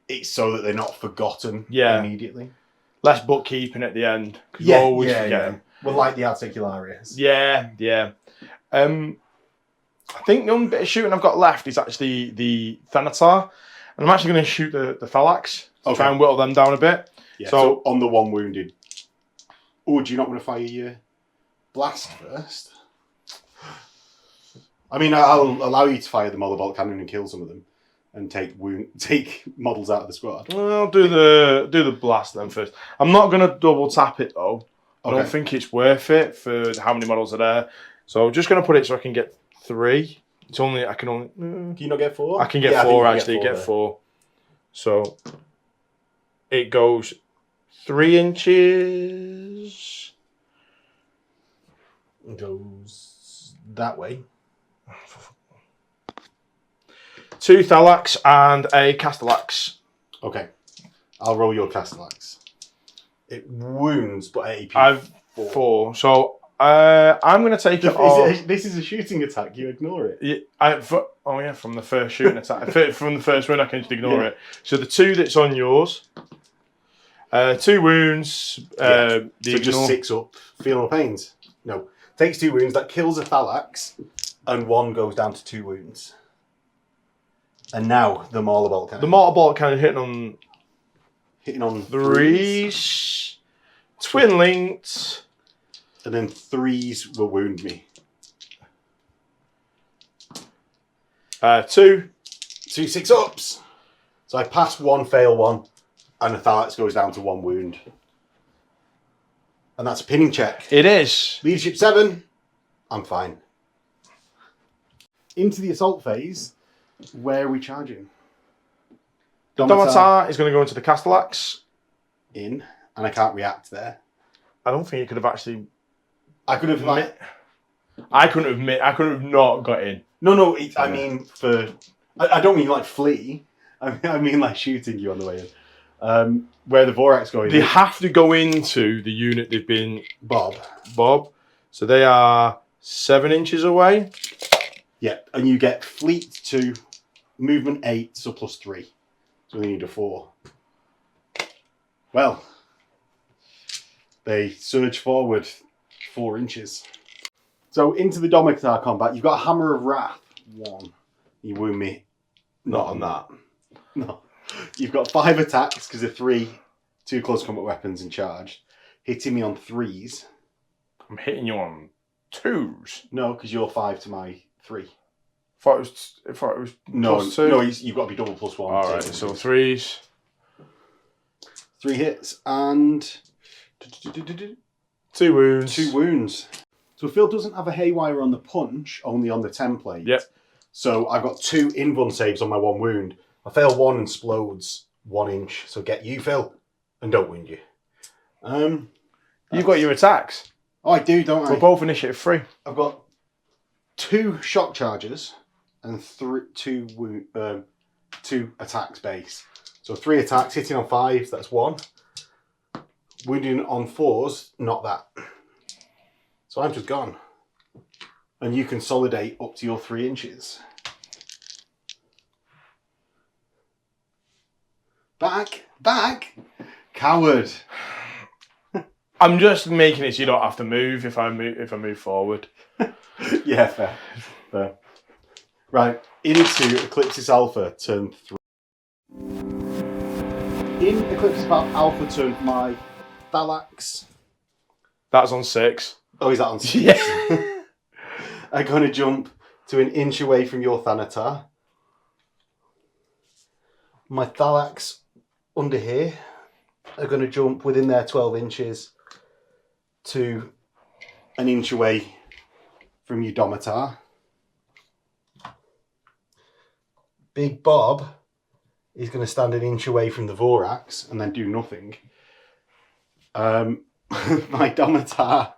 it's so that they're not forgotten immediately. Less bookkeeping at the end. Because you always forget them. We're like the Articularius. Yeah. I think the only bit of shooting I've got left is actually the Thanatar. And I'm actually going to shoot the Thalax to try and whittle them down a bit. Yeah, so on the 1 wounded. Oh, do you not want to fire your blast first? I mean, I'll allow you to fire the Molotov cannon and kill some of them. And take models out of the squad. Well, I'll do the blast then first. I'm not going to double tap it though. I don't think it's worth it for how many models are there. So I'm just going to put it so I can get 3. I can only... Can you not get 4? I can get 4 actually. Get 4. So it goes 3 inches. It goes that way. 2 Thalax and a Castellax. Okay. I'll roll your Castellax. It wounds, but AP I've 4. So I'm going to take it off. This is a shooting attack. You ignore it. From the first shooting attack. From the first one, I can just ignore it. So the 2 that's on yours. 2 wounds. So just 6 up. Feel no pains. No. Takes 2 wounds. That kills a Thalax. And 1 goes down to 2 wounds. And now the Mortar Bolt cannon. The Mortar Bolt cannon hitting on 3s. Twin linked. And then 3s will wound me. 2. 2 6-ups. So I pass 1, fail 1. And the Thalax goes down to 1 wound. And that's a pinning check. It is. Leadership 7. I'm fine. Into the assault phase. Where are we charging? Domitar is going to go into the Castellax. And I can't react there. I don't think it could have actually... I could have... I couldn't have not got in. No, I mean I don't mean like flee. I mean like shooting you on the way in. Where the Vorax going? They have to go into the unit they've been... Bob. So they are 7 inches away. Yeah, and you get fleet 2, movement 8, so plus 3. So they need a 4. Well, they surge forward 4 inches. So into the Domitar combat, you've got a Hammer of Wrath. 1. You wound me. Not on that. No. You've got 5 attacks because of 3 2 close combat weapons and charged. Hitting me on 3s. I'm hitting you on 2s. No, because you're 5 to my 3. Thought it was no, plus 2. No, you've got to be double +1. Alright, so 3s. 3 hits and 2 wounds. 2 wounds. So Phil doesn't have a haywire on the punch, only on the template. Yep. So I've got 2 invuln saves on my 1 wound. I fail 1 and explodes 1 inch. So get you, Phil, and don't wound you. You've got your attacks. Oh, I do, don't I? We're both initiative 3. I've got 2 shock charges and 2 attacks base. So 3 attacks, hitting on 5s, that's 1. Wounding on 4s, not that. So I'm just gone. And you consolidate up to your 3 inches. Back, coward. I'm just making it so you don't have to move if I move forward. Yeah, fair. Right, into Eclipsis Alpha, turn 3. In Eclipsis Alpha turn, my Thalax. That's on 6. Oh, is that on 6? Yeah. I'm going to jump to an inch away from your Thanatar. My Thalax under here are going to jump within their 12 inches to an inch away from your Domitar. Big Bob is going to stand an inch away from the Vorax and then do nothing. My Domitar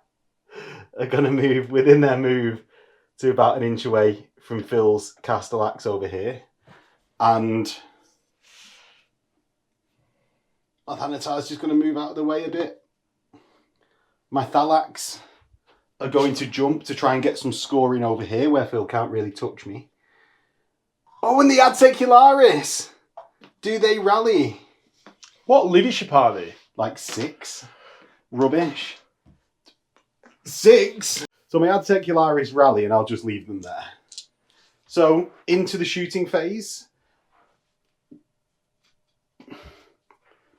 are going to move within their move to about an inch away from Phil's Castellax over here. And my Thanatar's just going to move out of the way a bit. My Thalax are going to jump to try and get some scoring over here where Phil can't really touch me. Oh, and the Adtecularis! Do they rally? What leadership are they? Like 6. Rubbish. 6? So my Adtecularis rally and I'll just leave them there. So, into the shooting phase.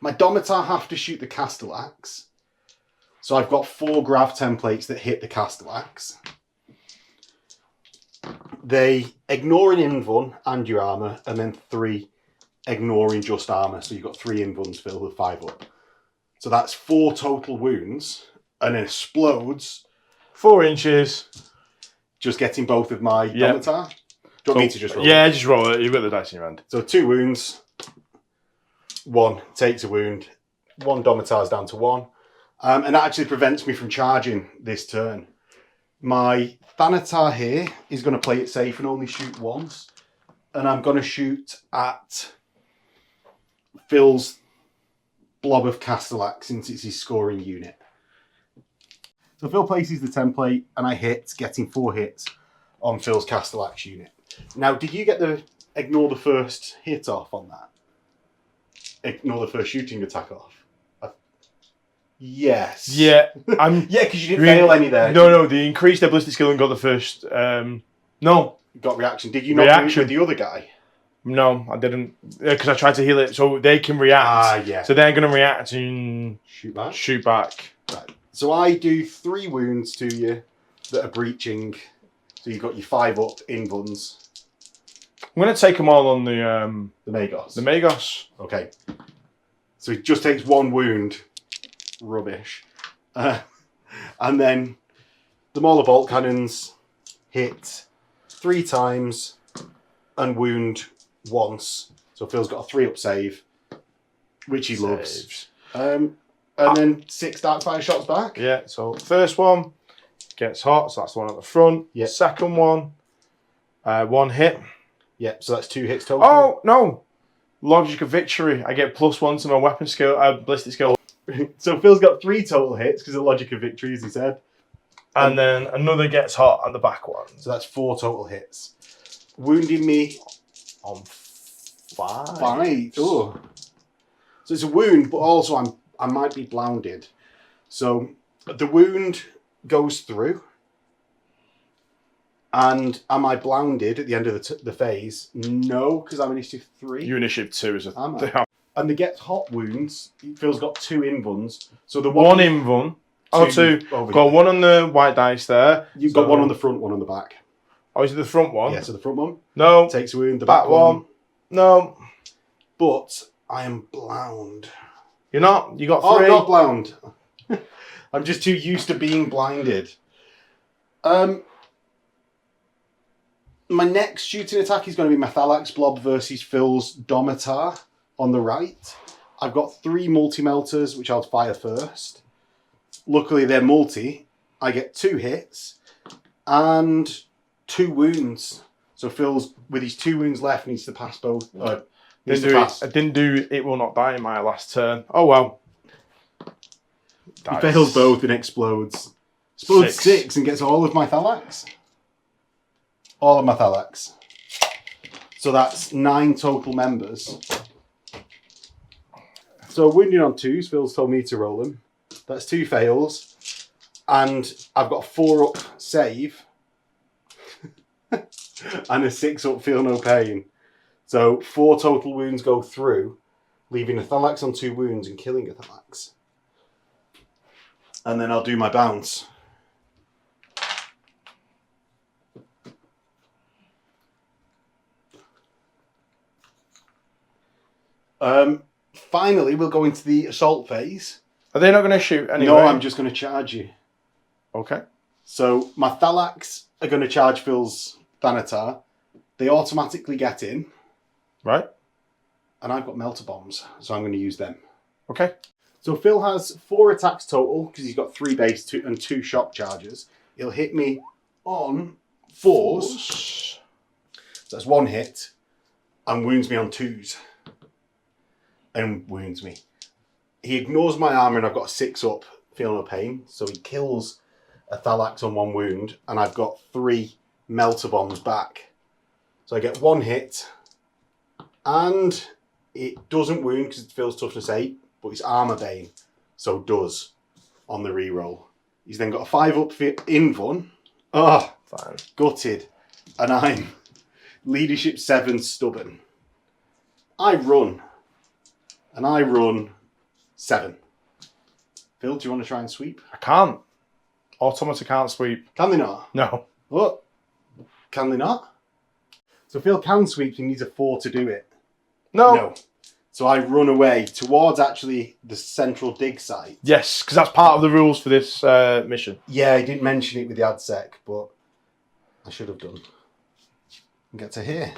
My Domitar have to shoot the Castellax. So I've got 4 Grav templates that hit the Castellax. They ignore an invuln and your armour, and then 3 ignoring just armour. So you've got 3 invuns filled with 5 up. So that's 4 total wounds, and it explodes. 4 inches. Just getting both of my Domitar. Do you want me to just roll? Yeah, just roll it. You've got the dice in your hand. So 2 wounds. 1 takes a wound. 1 Domitar's down to 1. And that actually prevents me from charging this turn. My Thanatar here is going to play it safe and only shoot once. And I'm going to shoot at Phil's blob of Castellax since it's his scoring unit. So Phil places the template and I hit, getting 4 hits on Phil's Castellax unit. Now, did you get the ignore the first hit off on that? Ignore the first shooting attack off? Yes. Yeah. Yeah, because you didn't fail any there. No, they increased their ballistic skill and got the first... no. Got reaction. Did you not do it with the other guy? No, I didn't. Because I tried to heal it so they can react. Yeah. So they're going to react and... Shoot back. Right. So I do 3 wounds to you that are breaching. So you've got your 5 up invuns. I'm going to take them all on the Magos. The Magos. Okay. So he just takes 1 wound. Rubbish. And then the Mauler bolt cannons hit 3 times and wound once. So Phil's got a 3-up save, which he loves. And then 6 Darkfire shots back. Yeah, so first one gets hot, so that's the one at the front. Yeah. Second one, 1 hit. Yeah, so that's 2 hits total. Oh, no! Logic of Victory. I get +1 to my weapon skill, ballistic skill. So Phil's got 3 total hits because of Logic of Victory, as he said. And then another gets hot at the back one. So that's 4 total hits. Wounding me on 5. 5. Oh. So it's a wound, but also I might be blinded. So the wound goes through. And am I blinded at the end of the phase? No, because I'm initiative 3. You initiative 2 is a... Am I? And they get hot wounds. Phil's got 2 invuns. So the one invun. Oh, 2. Got 1 on the white dice there. You've got 1 on the front, 1 on the back. Oh, is it the front one? Yeah, so the front one. No. Takes a wound. The back one. No. But I am blound. You're not? You got 3? Oh, I'm not blound. I'm just too used to being blinded. My next shooting attack is going to be Methalax Blob versus Phil's Domitar on the right. I've got 3 multi-melters, which I'll fire first. Luckily, they're multi. I get 2 hits and 2 wounds. So Phil's, with his 2 wounds left, needs to pass both. I didn't do it will not die in my last turn. Oh, well. He fails both and explodes. Explodes 6 and gets all of my Thalax. All of my Thalax. So that's 9 total members. So wounding on 2s, Phil's told me to roll them. That's 2 fails. And I've got a 4 up save. And a 6 up feel no pain. So 4 total wounds go through, leaving a Thalax on 2 wounds and killing a Thalax. And then I'll do my bounce. Finally, we'll go into the assault phase. Are they not going to shoot anyway? No, I'm just going to charge you. Okay. So my Thalax are going to charge Phil's Thanatar. They automatically get in. Right. And I've got Melter Bombs, so I'm going to use them. Okay. So Phil has 4 attacks total, because he's got 3 base and 2 shock charges. He'll hit me on 4s. So that's 1 hit. And wounds me on 2s. And wounds me. He ignores my armor and I've got a 6 up, feel no pain. So he kills a Thalax on 1 wound and I've got 3 Melter Bombs back. So I get 1 hit and it doesn't wound because it feels toughness 8, but it's armor bane. So it does on the reroll. He's then got a 5 up for Invun. Oh, fine. Gutted. And I'm leadership 7 stubborn. I run. And I run 7. Phil, do you want to try and sweep? I can't. Automata can't sweep. Can they not? No. What? Can they not? So Phil can sweep, he needs a 4 to do it. No. So I run away towards actually the central dig site. Yes, because that's part of the rules for this mission. Yeah, I didn't mention it with the AdSec, but I should have done. And get to here.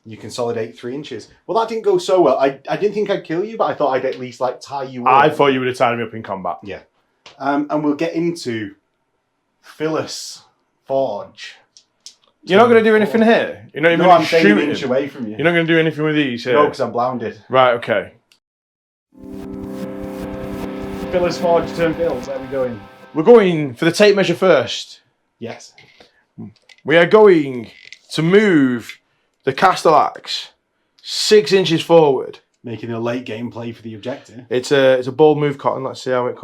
You consolidate 3 inches. Well, that didn't go so well. I didn't think I'd kill you, but I thought I'd at least like tie you up. I thought you would have tied me up in combat. Yeah. And we'll get into Phyllis Forge. You're not going to do anything here? You're not even I'm staying an shooting inch away from you. You're not going to do anything with these here? No, because I'm blinded. Right, okay. Phyllis Forge, turn Phil. Where are we going? We're going for the tape measure first. Yes. We are going to move the Castellax 6 inches forward. Making a late game play for the objective. It's a bold move, Cotton. Let's see how it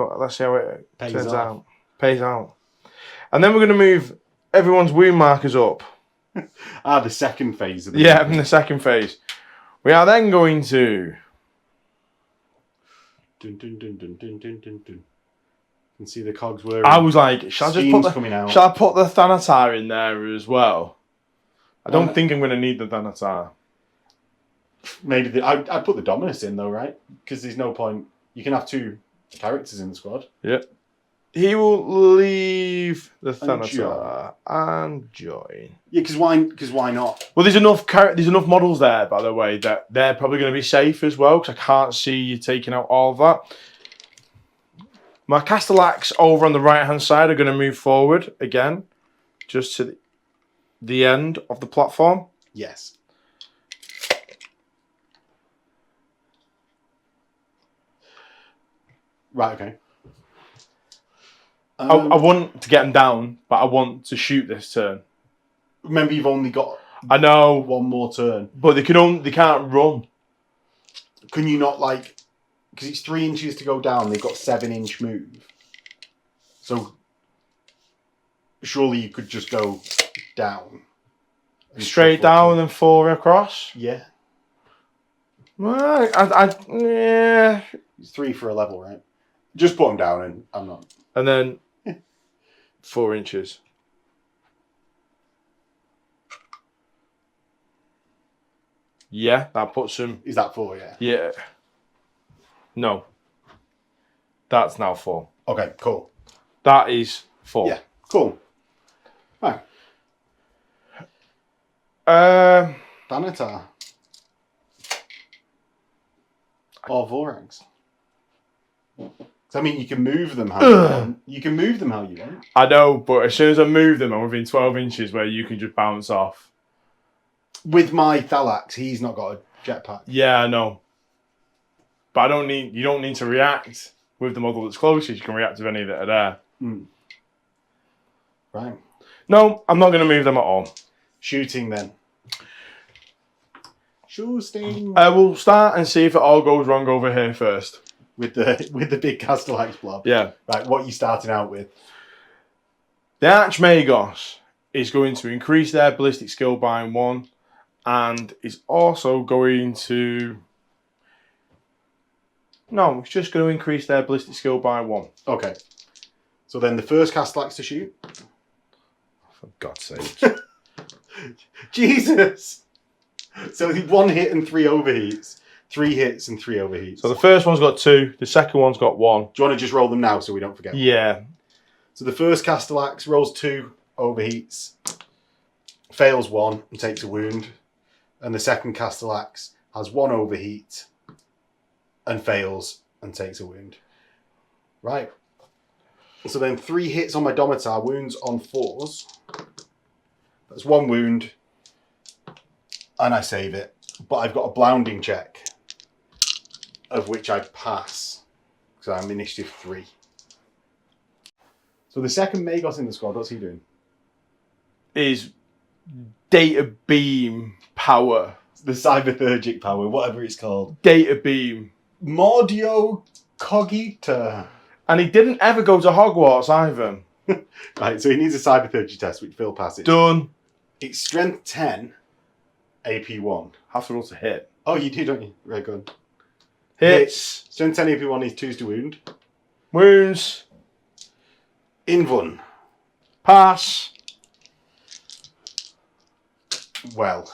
turns out. Pays out. And then we're going to move everyone's wound markers up. The second phase of the in the second phase. We are then going to... Dun, dun, dun, dun, dun, dun, dun, dun. You can see the cogs whirring. I was like, shall I put the Thanatar in there as well? I don't think I'm going to need the Thanatar. Maybe I'd put the Dominus in though, right? Because there's no point. You can have 2 characters in the squad. Yep. He will leave the Thanatar and join. Yeah, because why not? Well, there's enough models there, by the way, that they're probably going to be safe as well, because I can't see you taking out all of that. My Castellax over on the right-hand side are going to move forward again, just to the end of the platform. Yes. Right, okay. I want to get them down, but I want to shoot this turn. Remember, you've only got I know. one more turn. But they can't run. Can you not, like... Because it's 3 inches to go down. They've got 7-inch move. So, surely you could just go down. Straight down and 4 across? Yeah. Well, yeah. It's 3 for a level, right? Just put them down and I'm not... And then 4 inches. Yeah, that puts him... Is that 4, yeah? Yeah. No. That's now 4. Okay, cool. That is 4. Yeah, cool. Right. Thanatar. Or Vorax. I mean, you can move them how you want. You can move them how you want. I know, but as soon as I move them, I'm within 12 inches where you can just bounce off. With my Thalax, he's not got a jetpack. Yeah, I know. But you don't need to react with the model that's closest. You can react with any that are there. Mm. Right. No, I'm not going to move them at all. Shooting then. Shooting. We'll start and see if it all goes wrong over here first. With the big Castellax blob. Yeah. Right, what are you starting out with? The Archmagos is going to increase their ballistic skill by 1 and is also going to... No, it's just going to increase their ballistic skill by 1. Okay. So then the first Castellax to shoot. For God's sake. Jesus! So 1 hit and 3 overheats. 3 hits and 3 overheats. So the first one's got 2, the second one's got 1. Do you want to just roll them now so we don't forget? Yeah. So the first Castellax rolls 2 overheats, fails 1 and takes a wound. And the second Castellax has 1 overheat and fails and takes a wound. Right. So then 3 hits on my Domitar, wounds on 4s. That's 1 wound. And I save it. But I've got a blounding check, of which I pass. Because I'm initiative 3. So the second Magos in the squad, what's he doing? Is data beam power. The cyberthergic power, whatever it's called. Data beam. Mordio Cogita. And he didn't ever go to Hogwarts either. Right, so he needs a cyberthergy test, which Phil passes. Done. It's strength 10, AP 1. Have to roll to hit. Oh, you do, don't you? Right, go on. Hits. Strength 10, AP 1 is 2s to wound. Wounds. Invun. Pass. Well.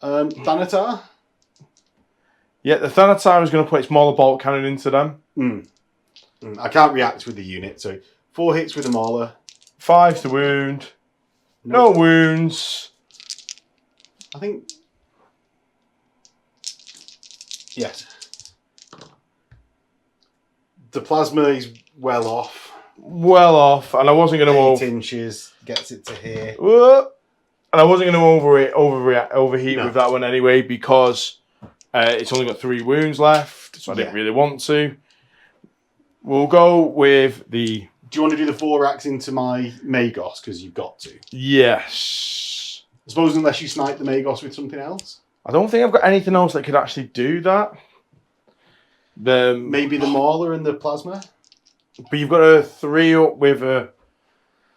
Thanatar? Yeah, the Thanatar is going to put its Mauler Bolt Cannon into them. I can't react with the unit, so 4 hits with the Mauler. 5 to wound. No wounds. I think... Yes. The plasma is well off. Well off, and I wasn't going to 8 inches, gets it to here. And I wasn't going to overheat with that one anyway, because it's only got 3 wounds left, so I didn't really want to. We'll go with the... Do you want to do the Vorax into my Magos? Because you've got to. Yes. I suppose unless you snipe the Magos with something else. I don't think I've got anything else that could actually do that. Maybe the Mauler and the Plasma? But you've got a 3 up with a...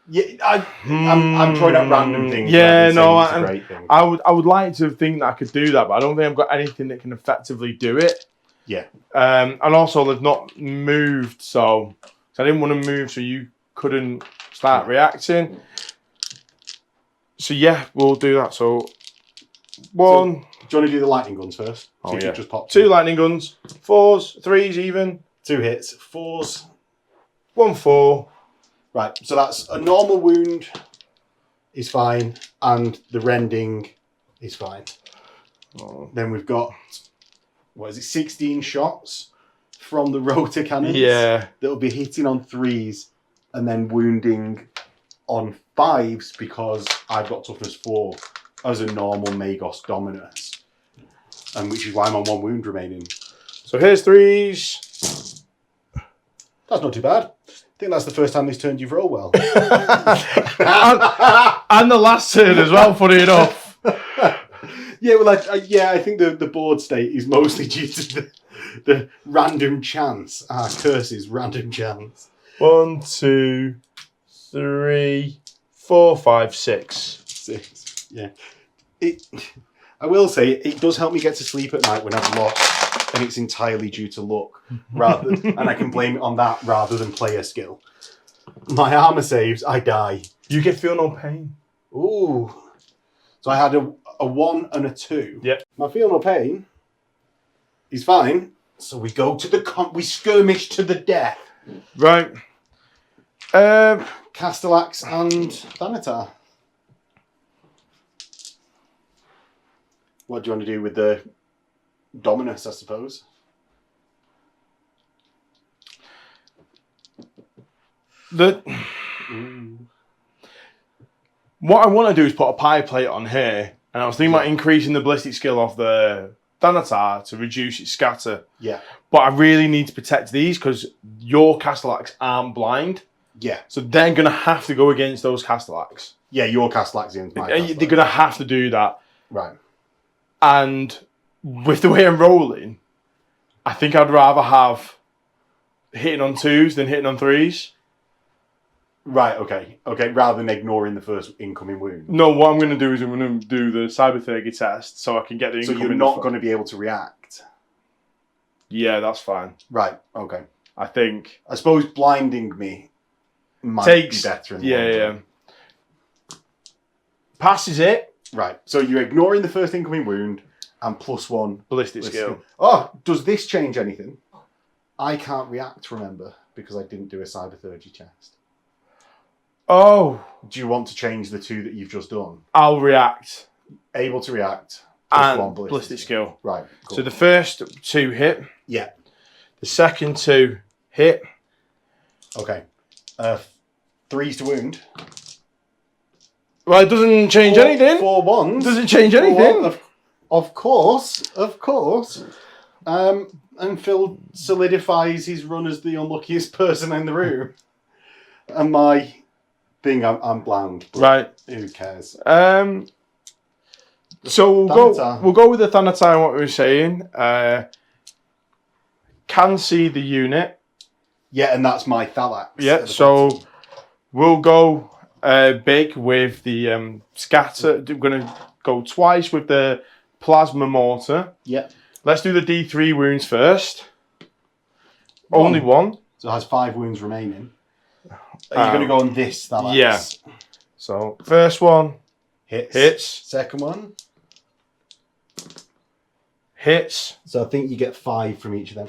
Yeah, I'm throwing out random things. Yeah, no, I would like to think that I could do that, but I don't think I've got anything that can effectively do it. Yeah. And also they've not moved, so I didn't want to move so you couldn't start reacting. So yeah, we'll do that. So 1. So, do you want to do the lightning guns first? Oh, yeah. Just pop 2 lightning guns, 4s, 3s even. 2 hits, 4s. 1 4. Right, so that's a normal wound is fine, and the rending is fine. Oh. Then we've got, 16 shots from the rotor cannons. Yeah. That'll be hitting on 3s and then wounding on 5s because I've got toughness 4 as a normal Magos Dominus. And which is why I'm on 1 wound remaining. So here's 3s. That's not too bad. I think that's the first time this turned you've rolled well. And And the last turn as well, funny enough. Yeah, well, I think the board state is mostly due to the random chance. Curses, random chance. 1, 2, 3, 4, 5, 6. 6. Yeah. I will say it does help me get to sleep at night when I've lost, and it's entirely due to luck, and I can blame it on that rather than player skill. My armor saves, I die. You feel no pain. Ooh. So I had a 1 and a 2. Yep. My feel no pain is fine. So we go to we skirmish to the death. Right. Castellax and Thanatar. What do you want to do with the Dominus, I suppose? What I want to do is put a pie plate on here, and I was thinking about increasing the ballistic skill of the Thanatar to reduce its scatter. Yeah. But I really need to protect these because your Castellax aren't blind. Yeah. So they're going to have to go against those Castellax. Yeah, your Castellax against my Castellax. They're going to have to do that. Right. And with the way I'm rolling, I think I'd rather have hitting on 2s than hitting on 3s. Right, okay. Okay, rather than ignoring the first incoming wound. No, what I'm going to do is I'm going to do the Cybernetica test so I can get the incoming... So you're not going to be able to react? Yeah, that's fine. Right, okay. I think... I suppose blinding me might be better. Yeah. Passes it. Right, so you're ignoring the first incoming wound and +1 ballistic skill. Oh, does this change anything? I can't react, remember, because I didn't do a Cybernetica test. Oh. Do you want to change the 2 that you've just done? I'll react. Able to react. And ballistic skill. Right, cool. So the first 2 hit. Yeah. The second 2 hit. Okay. 3s to wound. Well, it doesn't change anything. 4 1s. Doesn't change anything. Of course. And Phil solidifies his run as the unluckiest person in the room. And my thing, I'm blind. Right. Who cares? So we'll go with the Thanatar. What we were saying. Can see the unit. Yeah, and that's my Thalax. Yeah. So we'll go big with the scatter. We're going to go twice with the plasma mortar. Yeah. Let's do the D3 wounds first. Only 1. So it has 5 wounds remaining. Are you going to go on this Thalax? Yeah. So first one hits. Second one hits. So I think you get 5 from each of them.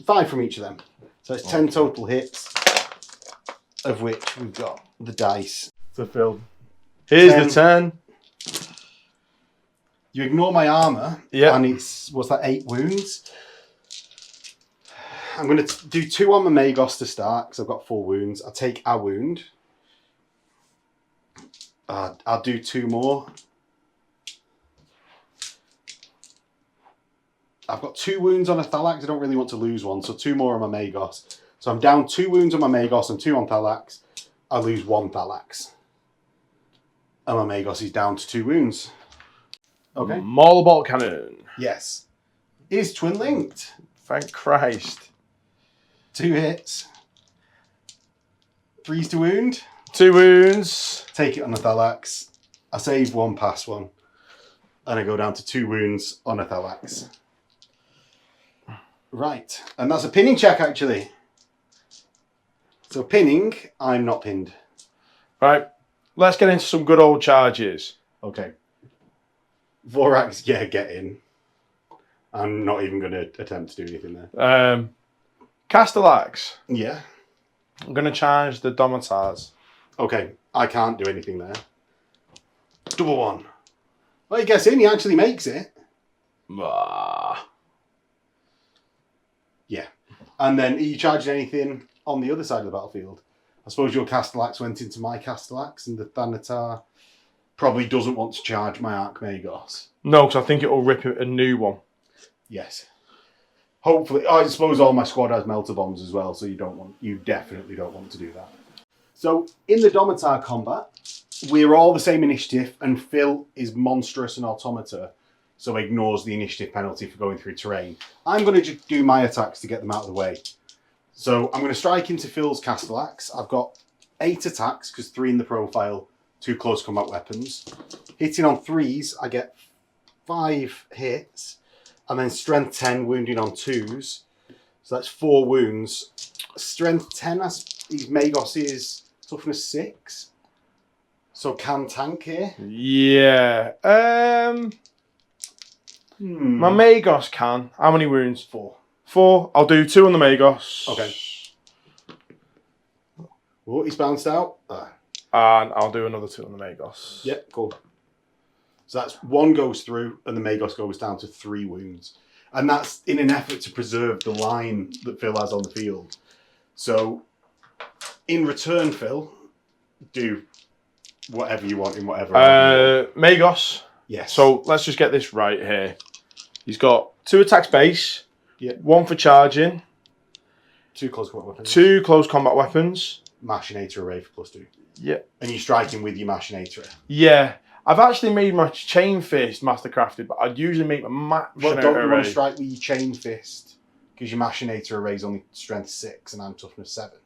5 from each of them. So it's 10 total hits, of which we've got the dice to fill. Here's the 10. You ignore my armor. Yeah. And it's, what's that, 8 wounds? I'm going to do 2 on my Magos to start, because I've got 4 wounds. I'll take a wound. I'll do 2 more. I've got 2 wounds on a Thalax. I don't really want to lose one, so 2 more on my Magos. So I'm down 2 wounds on my Magos and 2 on Thalax. I lose 1 Thalax. And my Magos is down to 2 wounds. Okay. Mauler bolt cannon. Yes. Is twin linked. Thank Christ. 2 hits. 3s to wound. 2 wounds. Take it on a Thalax. I save 1, pass 1. And I go down to 2 wounds on a Thalax. Right. And that's a pinning check, actually. So pinning, I'm not pinned. Right. Let's get into some good old charges. Okay. Vorax, yeah, get in. I'm not even going to attempt to do anything there. Castellax. Yeah. I'm going to charge the Domitars. Okay. I can't do anything there. Double 1. Well, he gets in. He actually makes it. Yeah. And then are you charging anything on the other side of the battlefield? I suppose your Castellax went into my Castellax and the Thanatar probably doesn't want to charge my Archmagos. No, because I think it'll rip a new one. Yes. Hopefully. I suppose all my squad has melter bombs as well, so you definitely don't want to do that. So in the Domitar combat, we're all the same initiative, and Phil is monstrous and automata, so ignores the initiative penalty for going through terrain. I'm going to just do my attacks to get them out of the way. So I'm going to strike into Phil's Castellax. I've got 8 attacks, because 3 in the profile, 2 close combat weapons. Hitting on 3s, I get 5 hits, and then strength 10, wounding on 2s. So that's 4 wounds. Strength 10, his Magos is toughness 6. So can tank here? Yeah. My Magos can. How many wounds? 4. 4. I'll do 2 on the Magos. Okay. Oh, he's bounced out. And I'll do another 2 on the Magos. Yep, cool. So that's 1 goes through, and the Magos goes down to 3 wounds. And that's in an effort to preserve the line that Phil has on the field. So, in return, Phil, do whatever you want in whatever. Magos. Yes. So let's just get this right here. He's got 2 attacks base. Yeah. 1 for charging. 2 close combat weapons. 2 close combat weapons. Machinator array for +2. Yeah. And you strike him with your Machinator. Yeah. I've actually made my Chain Fist Mastercrafted, but I'd usually make my Machinator But don't you want array. to strike with your Chain Fist? Because your Machinator array is only strength 6 and I'm toughness 7.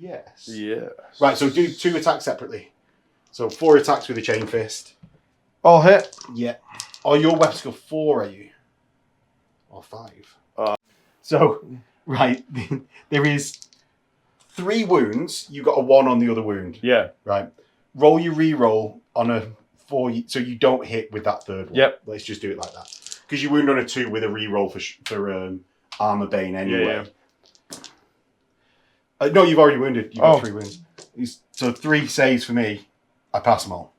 Yes. Yes. Right, so do 2 attacks separately. So 4 attacks with a Chain Fist. All hit. Yeah. Oh, your weapon skill 4, are you? Or 5? So, right, there is 3 wounds. You got a 1 on the other wound. Yeah. Right. Roll your re-roll on a 4, so you don't hit with that 3rd one. Yep. Let's just do it like that. Because you wound on a 2 with a re-roll for Armor Bane anyway. Yeah. No, you've already wounded. You've got 3 wounds. So 3 saves for me. I pass them all.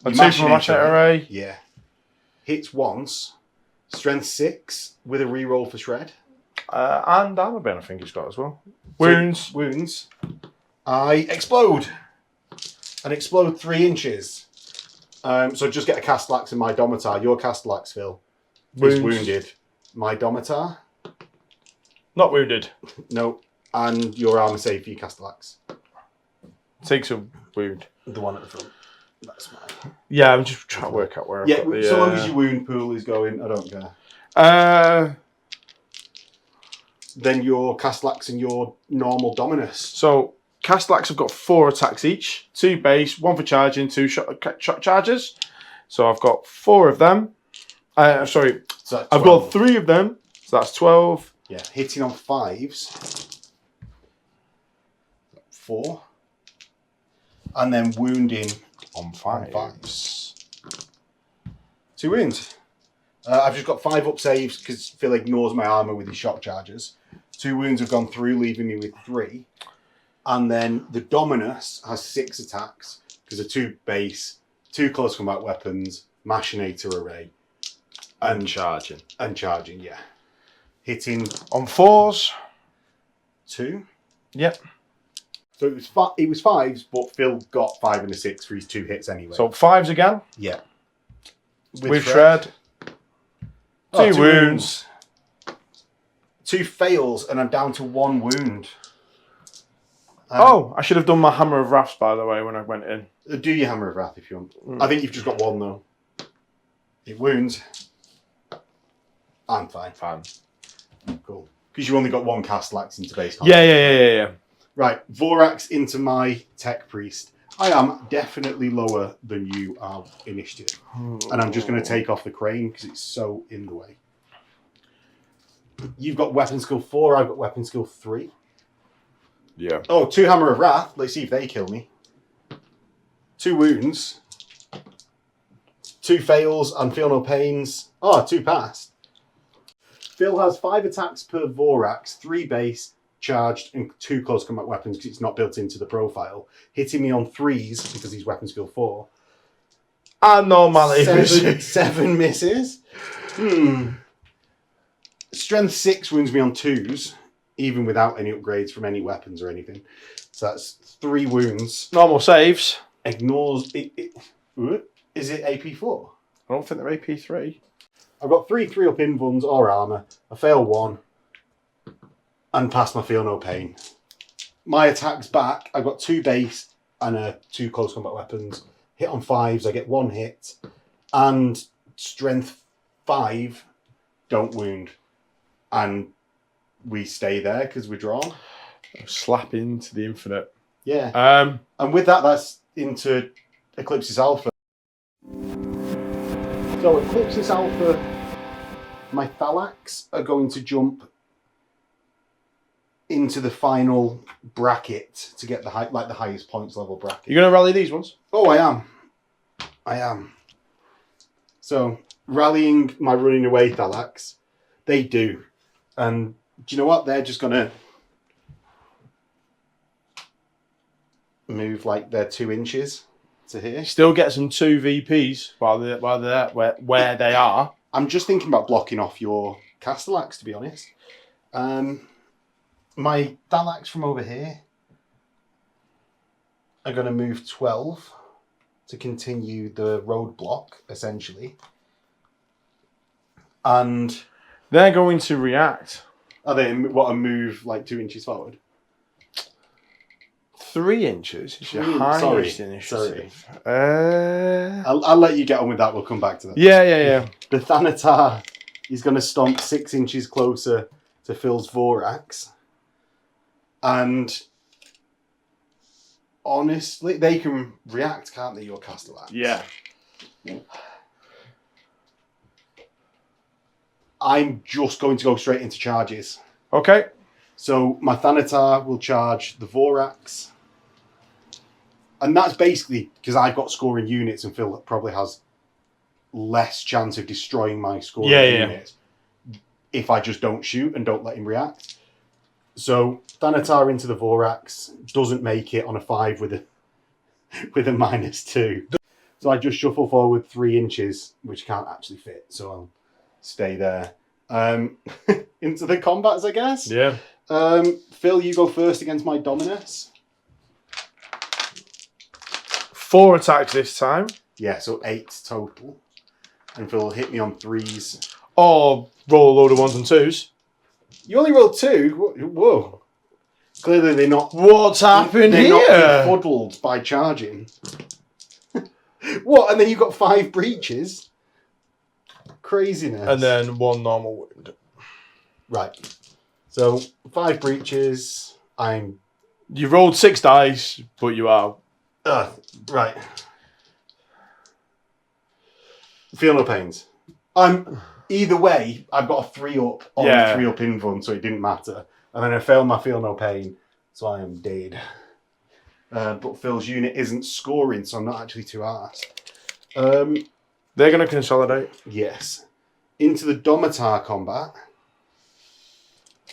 A 2 from a Machinator array. Yeah. Hits once. Strength 6 with a re-roll for Shred. And Armor Bane, I think he's got as well. Wounds. So, wounds. I explode. And explode 3 inches. So just get a Castellax and my Domitar. Your Castellax, Phil, is wounded. My Domitar? Not wounded. No. And your armor save for your Castellax. Takes a wound. The one at the front. That's mine. Yeah, I'm just trying to work out where I've got the... so long as your wound pool is going, I don't care. Then your Castellax and your normal Dominus. So, Castellax have got 4 attacks each. 2 base, 1 for charging, 2 shot charges. So I've got 4 of them. Sorry, so I've got 3 of them. So that's 12. Yeah, hitting on 5s. 4. And then wounding On 5s. 2 wounds. I've just got 5 up saves because Phil ignores my armor with his shock charges. 2 wounds have gone through, leaving me with 3. And then the Dominus has 6 attacks because of 2 base, 2 close combat weapons, Machinator array, And charging. And charging, yeah. Hitting on 4s. 2. Yep. So it was 5s, but Phil got 5 and a 6 for his 2 hits anyway. So 5s again. Yeah. With Shred. 2 wounds. 2 fails, and I'm down to 1 wound. I should have done my Hammer of Wrath, by the way, when I went in. Do your Hammer of Wrath if you want. I think you've just got 1, though. It wounds. I'm fine. Cool. Because you only got 1 Castellax into base combat. Yeah. Right, Vorax into my Tech Priest. I am definitely lower than you are initiative. And I'm just going to take off the crane because it's so in the way. You've got weapon skill 4, I've got weapon skill 3. Yeah. Oh, 2 Hammer of Wrath. Let's see if they kill me. 2 wounds. 2 fails and feel no pains. Oh, 2 passed. Phil has 5 attacks per Vorax, 3 base, charged, and 2 close combat weapons because it's not built into the profile. Hitting me on 3s because he's weapon skill 4. And normality. 7 misses. Strength 6 wounds me on 2s, even without any upgrades from any weapons or anything. So that's 3 wounds. Normal saves. Ignores... Is it AP4? I don't think they're AP3. I've got 3 3-up invulns or armour. I fail 1. And pass my feel no pain. My attacks back, I've got 2 base and 2 close combat weapons. Hit on 5s, I get 1 hit. And strength 5, don't wound. And we stay there because we're drawn. Slap into the infinite. Yeah. And with that, that's into Eclipsis Alpha. So Eclipsis Alpha, my Thalax are going to jump into the final bracket to get the highest points level bracket. You're going to rally these ones? Oh, I am. So rallying my running away Thalax, they do. And do you know what? They're just going to move like they're 2 inches to here. Still get some 2 VPs while they're where they are. I'm just thinking about blocking off your Castellax, to be honest. My Thalax from over here are going to move 12 to continue the roadblock, essentially. And they're going to react. Are they what a move like 2 inches forward? 3 inches is your highest initiative. I'll let you get on with that. We'll come back to that. Yeah. The Thanatar is going to stomp 6 inches closer to Phil's Vorax. And honestly, they can react, can't they, your Castellax? Yeah. I'm just going to go straight into charges. Okay. So my Thanatar will charge the Vorax. And that's basically because I've got scoring units and Phil probably has less chance of destroying my scoring units if I just don't shoot and don't let him react. So Thanatar into the Vorax doesn't make it on a 5 with a -2. So I just shuffle forward 3 inches, which can't actually fit. So I'll stay there. Into the combats, I guess. Yeah. Phil, you go first against my Dominus. 4 attacks this time. Yeah, so 8 total. And Phil will hit me on 3s. Or roll a load of 1s and 2s. You only rolled 2? Whoa. Clearly they're not... What's happened here? They're not befuddled by charging. What? And then you got 5 breaches? Craziness. And then 1 normal wound. Right. So 5 breaches. You rolled 6 dice, but you are... Right. Feel no pains. Either way, I've got a 3-up on the 3-up invuln, so it didn't matter. And then I failed my feel no pain, so I am dead. But Phil's unit isn't scoring, so I'm not actually too arsed. They're going to consolidate. Yes. Into the Domitar combat.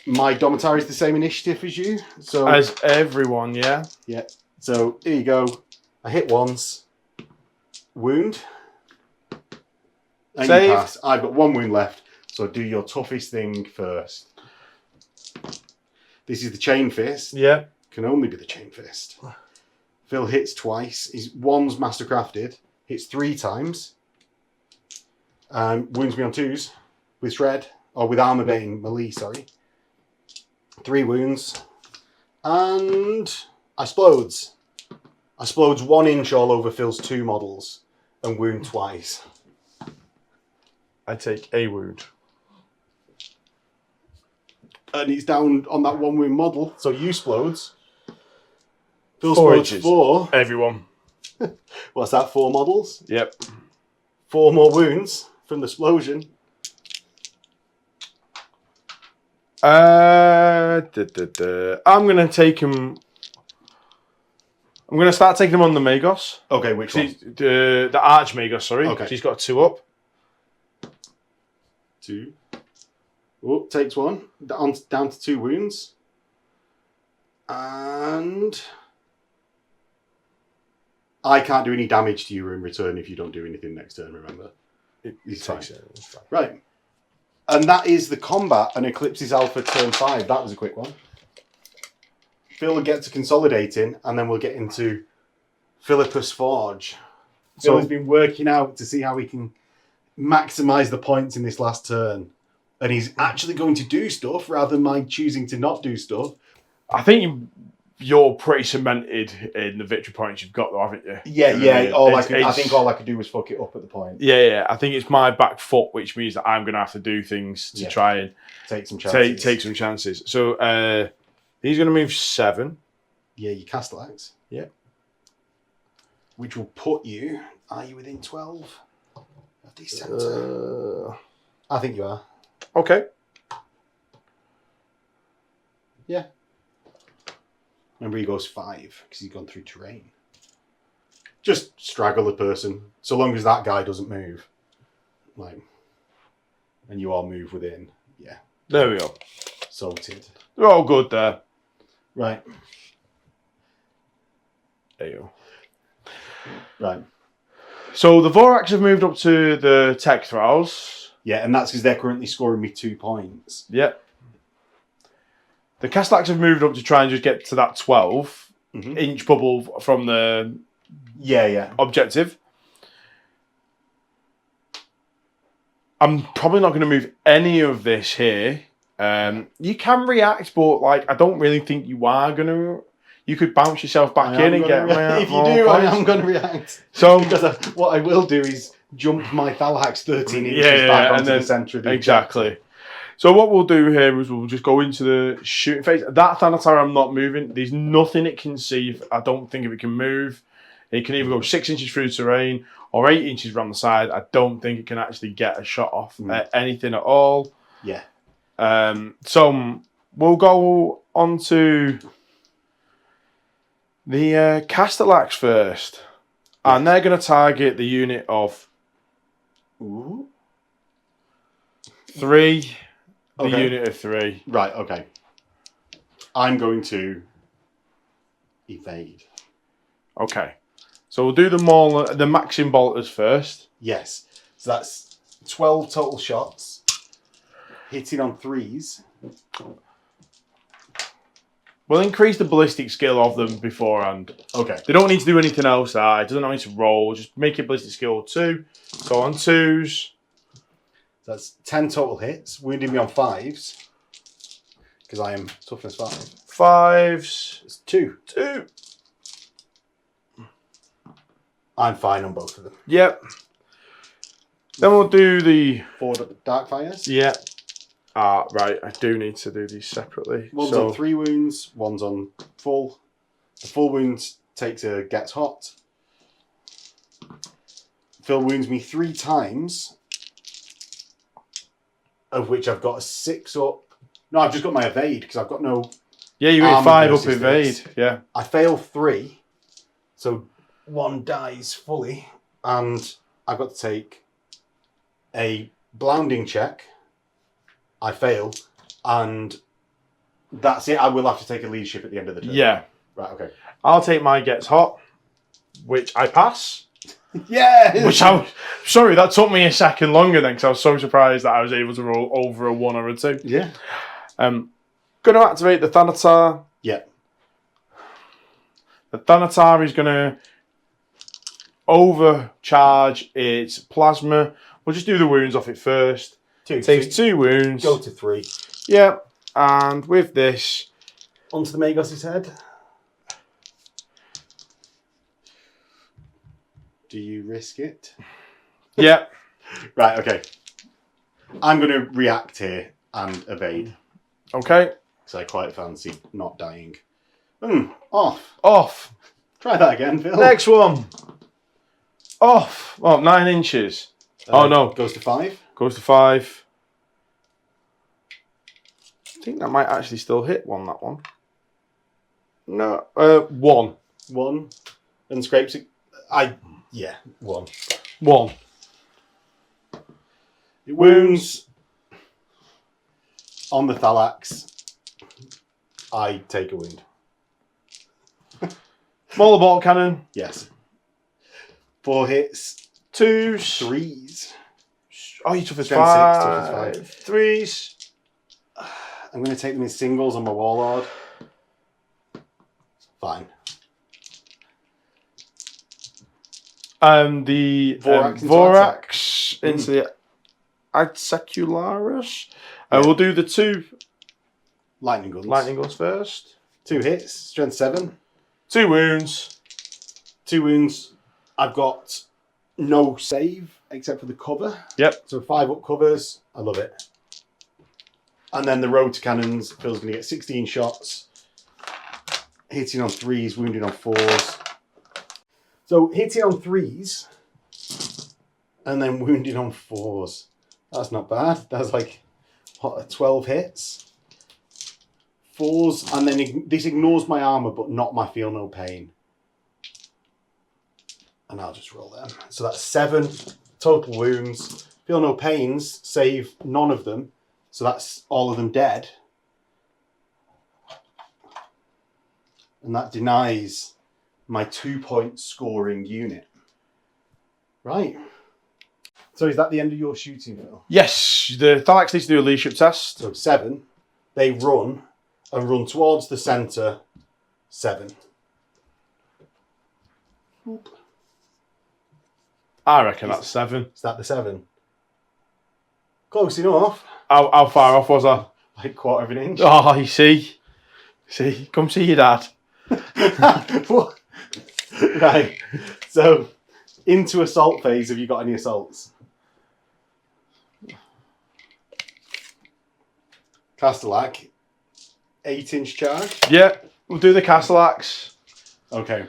My Domitar is the same initiative as you. So as everyone, yeah? Yeah. So here you go. I hit once. Wound. And save. You pass. I've got 1 wound left, so do your toughest thing first. This is the Chain Fist. Yeah. Can only be the Chain Fist. Phil hits twice. His 1's Mastercrafted. Hits 3 times. Wounds me on 2s. With Shred. Or with Armor Bane melee, sorry. 3 wounds. And I explodes. I explodes 1 inch all over Phil's 2 models. And wound twice. I take a wound. And it's down on that 1 wound model, so you explodes. Phil 4 explodes inches. 4. Everyone. What's that, 4 models? Yep. 4 more wounds from the explosion. I'm going to take him... I'm going to start taking him on the Magos. Okay, which one? The Arch Magos, sorry. Okay. She's got a 2-up. 2. Oh, takes 1. Down to 2 wounds. And I can't do any damage to you in return if you don't do anything next turn, remember? It's fine. Right. And that is the combat and Eclipses Alpha turn 5. That was a quick one. Phil will get to consolidating, and then we'll get into Philippus Forge. Phil has been working out to see how he can maximise the points in this last turn. And he's actually going to do stuff rather than my choosing to not do stuff. I think you're pretty cemented in the victory points you've got, though, haven't you? Yeah, yeah. I think all I could do was fuck it up at the point. Yeah. I think it's my back foot, which means that I'm going to have to do things to try and take some chances. Take some chances. So he's going to move 7. Yeah, you Castellax. Yeah. Which will put you. Are you within 12 of the centre? I think you are. Okay. Yeah. Remember, he goes 5 because he's gone through terrain. Just straggle the person, so long as that guy doesn't move, and you all move within. Yeah. There we go. Sorted. They're all good there. Right. There you go. Right. So the Vorax have moved up to the tech trials. Yeah, and that's because they're currently scoring me 2 points. Yeah. The Castellax have moved up to try and just get to that 12-inch bubble from the objective. I'm probably not going to move any of this here. You can react, but I don't really think you are going to. You could bounce yourself back in and get if you do, I am going to react. So because what I will do is jump my Thalax 13 inches back onto the centre of the exactly. So what we'll do here is we'll just go into the shooting phase. That Thanatar I'm not moving. There's nothing it can see. I don't think if it can move. It can either go 6 inches through the terrain or 8 inches around the side. I don't think it can actually get a shot off anything at all. Yeah. So we'll go on to the Castellax first. Yes. And they're going to target the unit of 3. The unit of 3. Right, okay. I'm going to evade. Okay. So we'll do the Maxim bolters first. Yes. So that's 12 total shots. Hitting on 3s. We'll increase the ballistic skill of them beforehand. Okay. They don't need to do anything else. It doesn't need to roll. Just make it ballistic skill 2. So on 2s. That's 10 total hits, wounding me on 5s. Because I am toughness 5. 5s. It's 2. 2. I'm fine on both of them. Yep. Then we'll do the 4 dark fires. Yeah. Right. I do need to do these separately. One's on 3 wounds, one's on full. The full wounds takes a gets hot. Phil wounds me 3 times. Of which I've got a 6 up. No, I've just got my evade because I've got no. Yeah, you get 5 up evade. Yeah. I fail 3, so 1 dies fully, and I've got to take a blounding check. I fail, and that's it. I will have to take a leadership at the end of the turn. Yeah. Right. Okay. I'll take my gets hot, which I pass. Yeah. Which sorry, that took me a second longer then because I was so surprised that I was able to roll over a 1 or a 2. Yeah. Going to activate the Thanatar. Yeah. The Thanatar is going to overcharge its plasma. We'll just do the wounds off it first. 2. Takes 2 wounds. Go to 3. Yeah. And with this, onto the Magos' head. Do you risk it? Yeah. Right, okay. I'm going to react here and evade. Okay. Because I quite fancy not dying. Off. Off. Try that again, Phil. Next one. Off. Oh, 9 inches. Oh, no. Goes to 5. Goes to 5. I think that might actually still hit that one. No. 1. 1. And scrapes it. Yeah, 1. 1. It wounds on the Thalax. I take a wound. Smaller bolt cannon. Yes. 4 hits. 2s. 3s. Oh, you took a 5. 3s. I'm going to take them in singles on my Warlord. Fine. The Vorax into the Adsecularis. We'll do the 2 lightning guns first. 2 hits, strength 7. 2 wounds. 2 wounds. I've got no save except for the cover. Yep. So 5 up covers. I love it. And then the rotor cannons. Phil's going to get 16 shots. Hitting on 3s, wounding on 4s. So hitting on 3s and then wounding on 4s. That's not bad. That's like 12 hits. 4s, and then this ignores my armor, but not my feel no pain. And I'll just roll them. So that's 7 total wounds. Feel no pains, save none of them. So that's all of them dead. And that denies my 2-point scoring unit. Right. So is that the end of your shooting, Phil? Yes, the Thalax needs to do a leadership test. So 7, they run and run towards the centre. 7. Oop. I reckon that's 7. Is that the 7? Close enough. How far off was I? Like 1/4 inch. Oh, you see? See? Come see your dad. Right. So, into assault phase, have you got any assaults? Castellac, 8-inch charge. Yeah, we'll do the Castellax. Okay.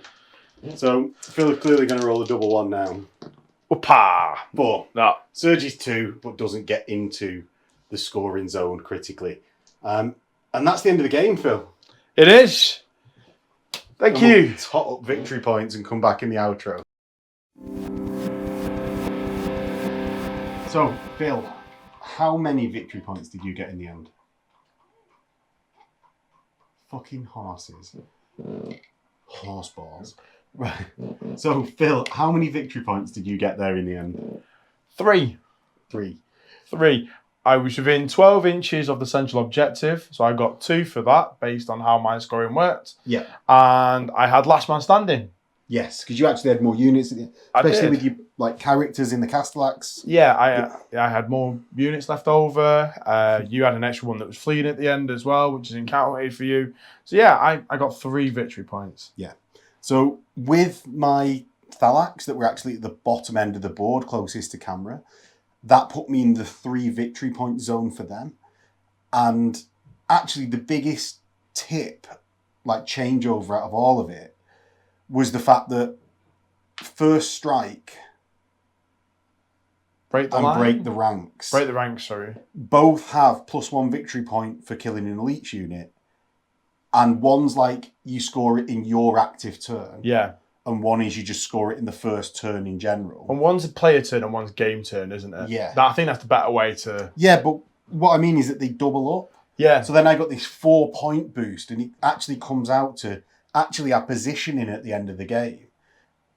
So, Phil's clearly going to roll a double 1 now. Whoopah! But No. Surge is 2, but doesn't get into the scoring zone critically. And that's the end of the game, Phil. It is. Thank you. We'll tot up victory points and come back in the outro. So, Phil, how many victory points did you get in the end? Fucking horses. Horseballs. Right. So, Phil, how many victory points did you get there in the end? 3. 3. 3. I was within 12 inches of the central objective, so I got 2 for that, based on how my scoring worked. Yeah. And I had last man standing. Yes, because you actually had more units, especially with your like characters in the Castellax. Yeah, I had more units left over. You had an extra one that was fleeing at the end as well, which is encountered for you. So yeah, I got 3 victory points. Yeah. So with my Thalax that were actually at the bottom end of the board, closest to camera, that put me in the 3 victory point zone for them. And actually the biggest tip, like changeover out of all of it, was the fact that First Strike Break the ranks. Break the ranks, sorry. Both have +1 victory point for killing an elite unit. And one's like you score it in your active turn. Yeah. And one is you just score it in the first turn in general. And one's a player turn and one's game turn, isn't it? Yeah. I think that's the better way to... Yeah, but what I mean is that they double up. Yeah. So then I got this 4-point boost, and it actually comes out to actually our positioning at the end of the game.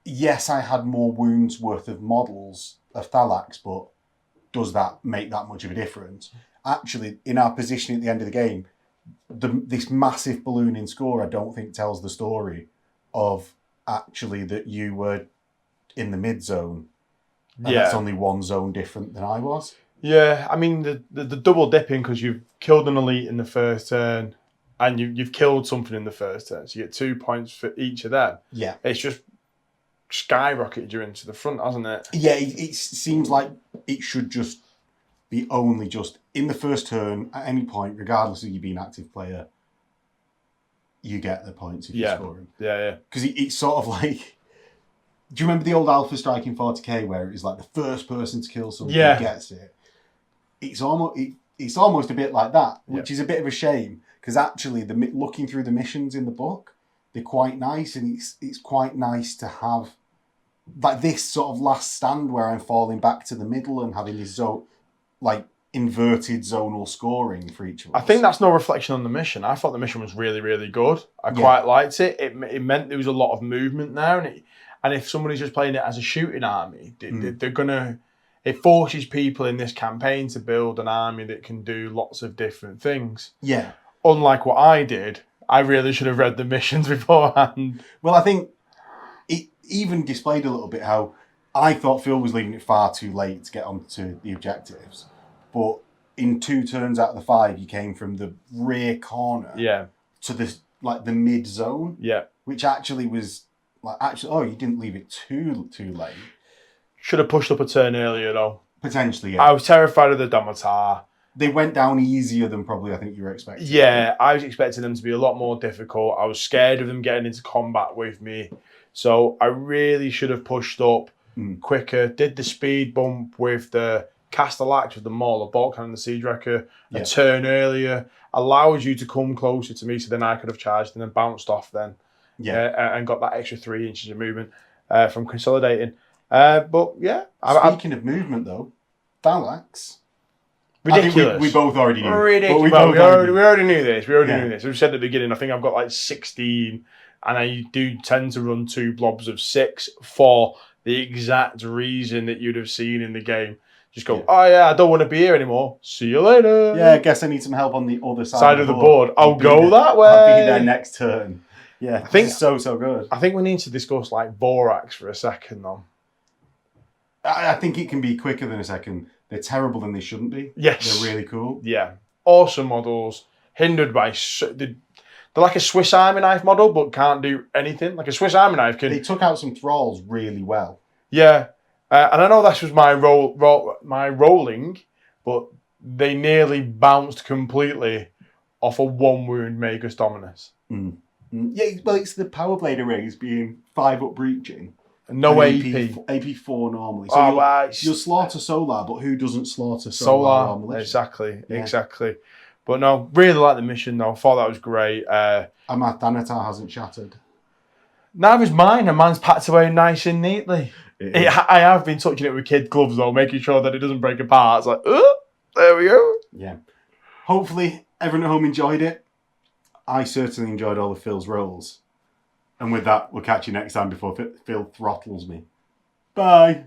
Yes, I had more wounds worth of models of Thalax, but does that make that much of a difference? Actually, in our position at the end of the game, this massive ballooning score, I don't think tells the story of actually that you were in the mid zone. And that's only one zone different than I was. Yeah, I mean, the double dipping because you've killed an elite in the first turn and you've killed something in the first turn. So you get 2 points for each of them. Yeah. It's just skyrocketed you into the front, hasn't it? Yeah, it seems like it should just be only just in the first turn at any point, regardless of you being an active player, you get the points if you score them. Yeah. Because it's sort of like, do you remember the old Alpha Strike in 40k where it was like the first person to kill someone who gets it? It's almost a bit like that, which is a bit of a shame because actually looking through the missions in the book, they're quite nice, and it's quite nice to have like this sort of last stand where I'm falling back to the middle and having this like inverted zonal scoring for each of us. I think that's no reflection on the mission. I thought the mission was really, really good. I quite liked it. It meant there was a lot of movement there, and if somebody's just playing it as a shooting army, they're gonna. It forces people in this campaign to build an army that can do lots of different things. Yeah. Unlike what I did, I really should have read the missions beforehand. Well, I think it even displayed a little bit how I thought Phil was leaving it far too late to get onto the objectives. But in 2 turns out of the 5, you came from the rear corner to the like the mid zone. Yeah. Which actually was like you didn't leave it too late. Should have pushed up a turn earlier though. Potentially, yeah. I was terrified of the Domitar. They went down easier than probably I think you were expecting. Yeah, I was expecting them to be a lot more difficult. I was scared of them getting into combat with me. So I really should have pushed up quicker. Did the speed bump with the Castellax, with the Mauler Bolt Cannon, the Siege Wrecker, a turn earlier. Allowed you to come closer to me, so then I could have charged and then bounced off then. Yeah. And got that extra 3 inches of movement from consolidating. But yeah. Speaking of movement though, Thalax. Ridiculous. I think we both already knew. Ridiculous. We already knew this. We already knew this. We said at the beginning, I think I've got like 16, and I do tend to run 2 blobs of 6 for the exact reason that you'd have seen in the game. Just go, I don't want to be here anymore. See you later. Yeah, I guess I need some help on the other side of the board. I'll go that way. I'll be there next turn. Yeah, I think so good. I think we need to discuss like Vorax for a second though. I think it can be quicker than a second. They're terrible than they shouldn't be. Yes. They're really cool. Yeah. Awesome models. Hindered by... They're like a Swiss Army knife model, but can't do anything. Like a Swiss Army knife can... They took out some thralls really well. Yeah. And I know that was my rolling, but they nearly bounced completely off a 1-wound Magus Dominus. Yeah, well, it's the Power Blade arrays being 5 up breaching. No AP. AP4 normally. So you'll slaughter Solar, but who doesn't slaughter Solar on Militia? Exactly. But no, really like the mission though. Thought that was great. And my Thanatar hasn't shattered. Neither's mine, and mine's packed away nice and neatly. I have been touching it with kid gloves though, making sure that it doesn't break apart. It's like, there we go. Yeah. Hopefully everyone at home enjoyed it. I certainly enjoyed all of Phil's rolls. And with that, we'll catch you next time before Phil throttles me. Bye.